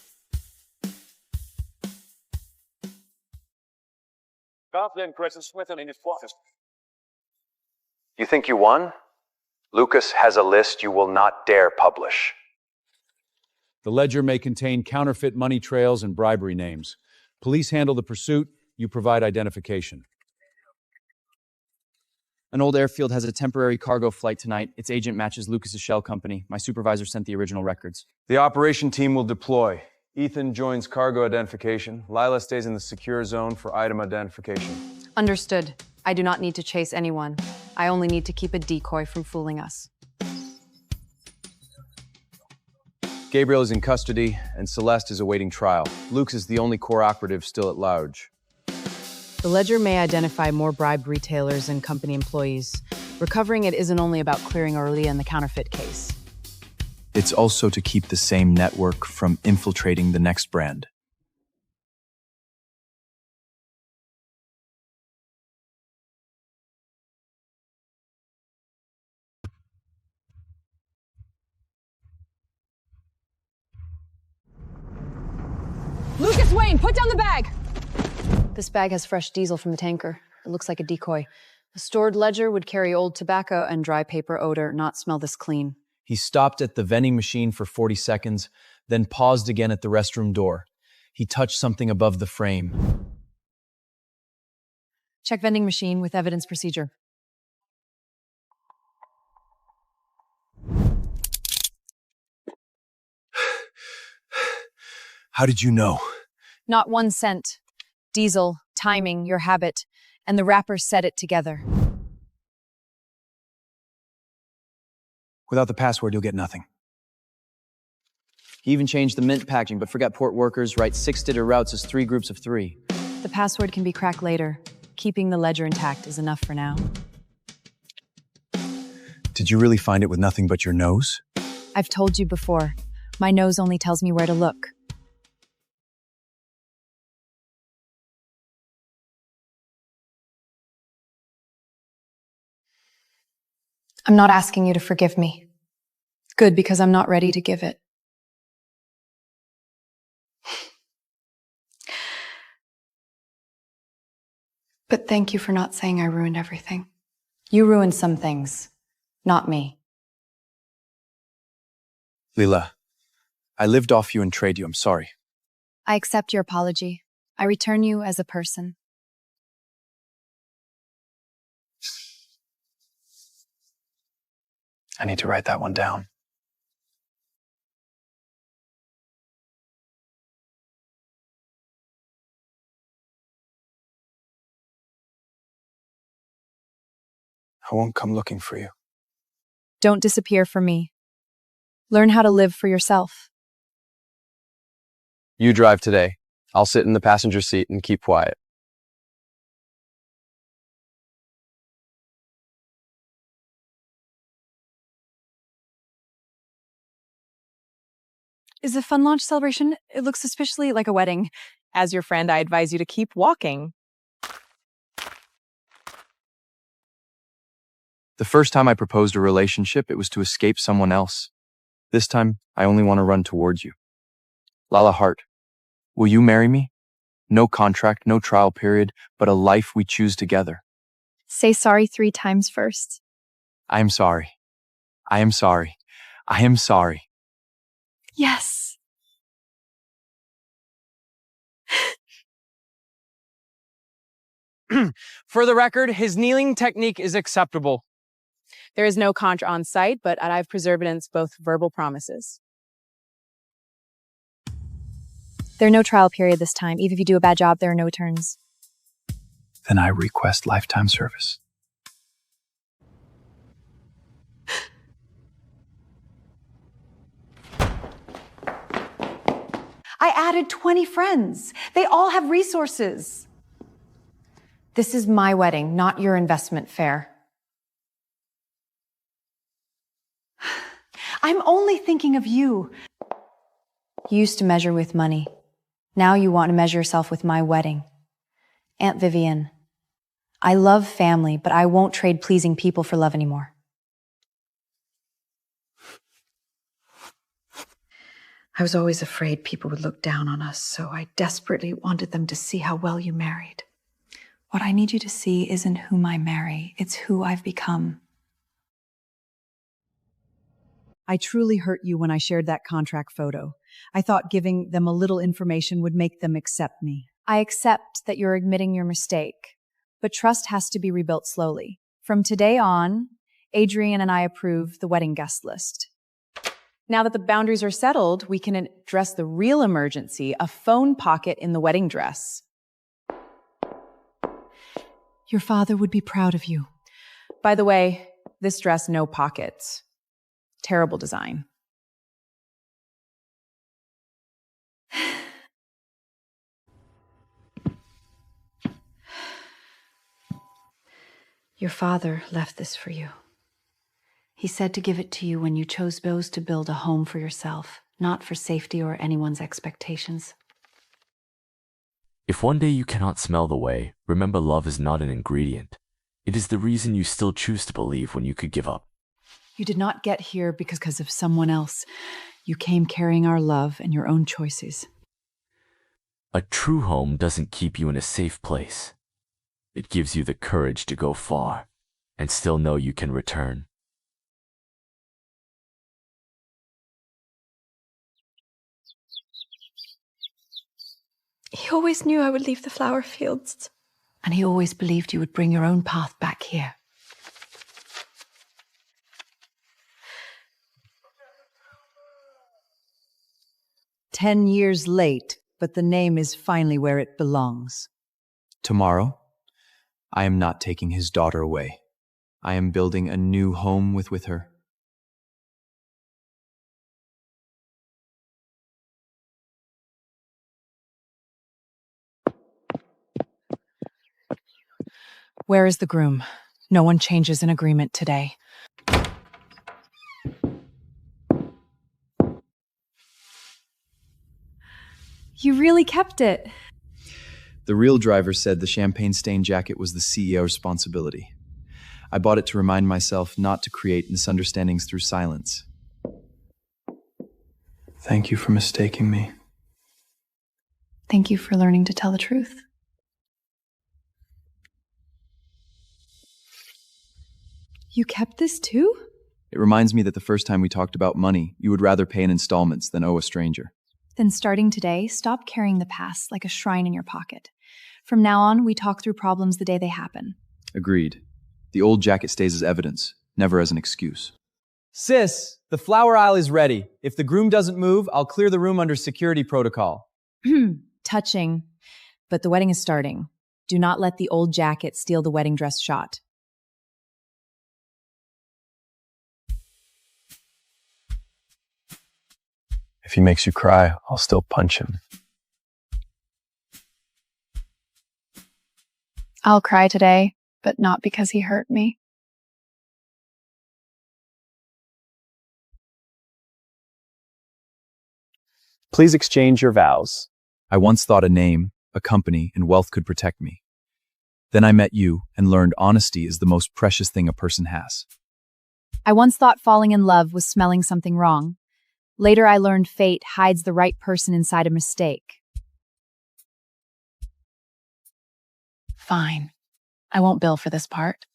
You think you won? Lucas has a list you will not dare publish. The ledger may contain counterfeit money trails and bribery names. Police handle the pursuit, you provide identification. An old airfield has a temporary cargo flight tonight. Its agent matches Lucas's shell company. My supervisor sent the original records. The operation team will deploy. Ethan joins cargo identification. Lila stays in the secure zone for item identification. Understood. I do not need to chase anyone. I only need to keep a decoy from fooling us. Gabriel is in custody, and Celeste is awaiting trial. Lucas is the only core operative still at large. The ledger may identify more bribed retailers and company employees. Recovering it isn't only about clearing Aurelia in the counterfeit case. It's also to keep the same network from infiltrating the next brand. Lucas Wayne, put down the bag! This bag has fresh diesel from the tanker. It looks like a decoy. A stored ledger would carry old tobacco and dry paper odor, not smell this clean. He stopped at the vending machine for 40 seconds, then paused again at the restroom door. He touched something above the frame. Check vending machine with evidence procedure. How did you know? Not 1 cent. Diesel, timing, your habit, and the wrapper said it together. Without the password, you'll get nothing. He even changed the mint packaging, but forgot port workers, write 6-digit routes as 3 groups of 3. The password can be cracked later. Keeping the ledger intact is enough for now. Did you really find it with nothing but your nose? I've told you before, my nose only tells me where to look. I'm not asking you to forgive me. Good, because I'm not ready to give it. But thank you for not saying I ruined everything. You ruined some things, not me. Leela, I lived off you and trade you. I'm sorry. I accept your apology. I return you as a person. I need to write that one down. I won't come looking for you. Don't disappear from me. Learn how to live for yourself. You drive today. I'll sit in the passenger seat and keep quiet. Is a fun launch celebration? It looks suspiciously like a wedding. As your friend, I advise you to keep walking. The first time I proposed a relationship, it was to escape someone else. This time, I only want to run towards you. Lala Hart, will you marry me? No contract, no trial period, but a life we choose together. Say sorry 3 times first. I am sorry. I am sorry. I am sorry. Yes. For the record, his kneeling technique is acceptable. There is no contra on site, but I've preserved evidence both verbal promises. There are no trial period this time. Even if you do a bad job, there are no turns. Then I request lifetime service. I added 20 friends. They all have resources. This is my wedding, not your investment fair. I'm only thinking of you. You used to measure with money. Now you want to measure yourself with my wedding. Aunt Vivian, I love family, but I won't trade pleasing people for love anymore. I was always afraid people would look down on us, so I desperately wanted them to see how well you married. What I need you to see isn't whom I marry, it's who I've become. I truly hurt you when I shared that contract photo. I thought giving them a little information would make them accept me. I accept that you're admitting your mistake, but trust has to be rebuilt slowly. From today on, Adrian and I approve the wedding guest list. Now that the boundaries are settled, we can address the real emergency, a phone pocket in the wedding dress. Your father would be proud of you. By the way, this dress, no pockets. Terrible design. Your father left this for you. He said to give it to you when you chose those to build a home for yourself, not for safety or anyone's expectations. If one day you cannot smell the way, remember love is not an ingredient. It is the reason you still choose to believe when you could give up. You did not get here because of someone else. You came carrying our love and your own choices. A true home doesn't keep you in a safe place. It gives you the courage to go far and still know you can return. He always knew I would leave the flower fields. And he always believed you would bring your own path back here. "10 years late, but the name is finally where it belongs." Tomorrow, I am not taking his daughter away. I am building a new home with her. Where is the groom? No one changes an agreement today. You really kept it. The real driver said the champagne-stained jacket was the CEO's responsibility. I bought it to remind myself not to create misunderstandings through silence. Thank you for mistaking me. Thank you for learning to tell the truth. You kept this too? It reminds me that the first time we talked about money, you would rather pay in installments than owe a stranger. Then starting today, stop carrying the past like a shrine in your pocket. From now on, we talk through problems the day they happen. Agreed. The old jacket stays as evidence, never as an excuse. Sis, the flower aisle is ready. If the groom doesn't move, I'll clear the room under security protocol. Touching. But the wedding is starting. Do not let the old jacket steal the wedding dress shot. If he makes you cry, I'll still punch him. I'll cry today, but not because he hurt me. Please exchange your vows. I once thought a name, a company, and wealth could protect me. Then I met you and learned honesty is the most precious thing a person has. I once thought falling in love was smelling something wrong. Later, I learned fate hides the right person inside a mistake. Fine. I won't bill for this part.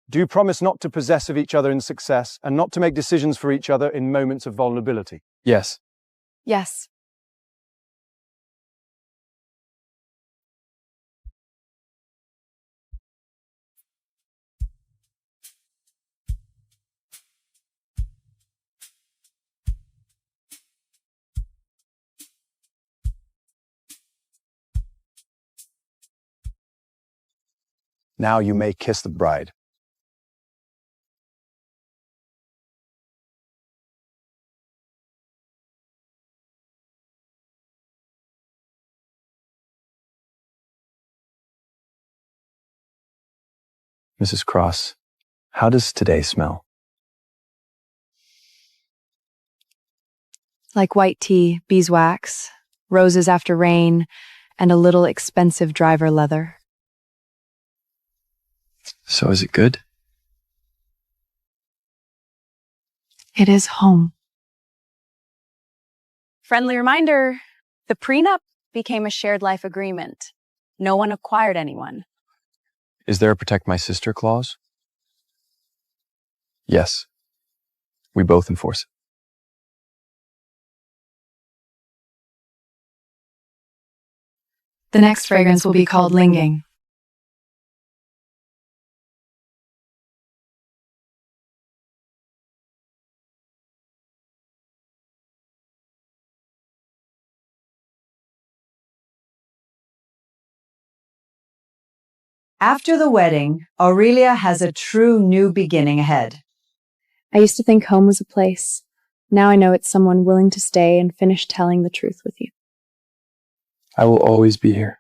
Do you promise not to possess of each other in success and not to make decisions for each other in moments of vulnerability? Yes. Yes. Now you may kiss the bride. Mrs. Cross, how does today smell? Like white tea, beeswax, roses after rain, and a little expensive driver leather. So is it good? It is home. Friendly reminder, the prenup became a shared life agreement. No one acquired anyone. Is there a protect my sister clause? Yes. We both enforce it. The next fragrance will be called Linging. After the wedding, Aurelia has a true new beginning ahead. I used to think home was a place. Now I know it's someone willing to stay and finish telling the truth with you. I will always be here.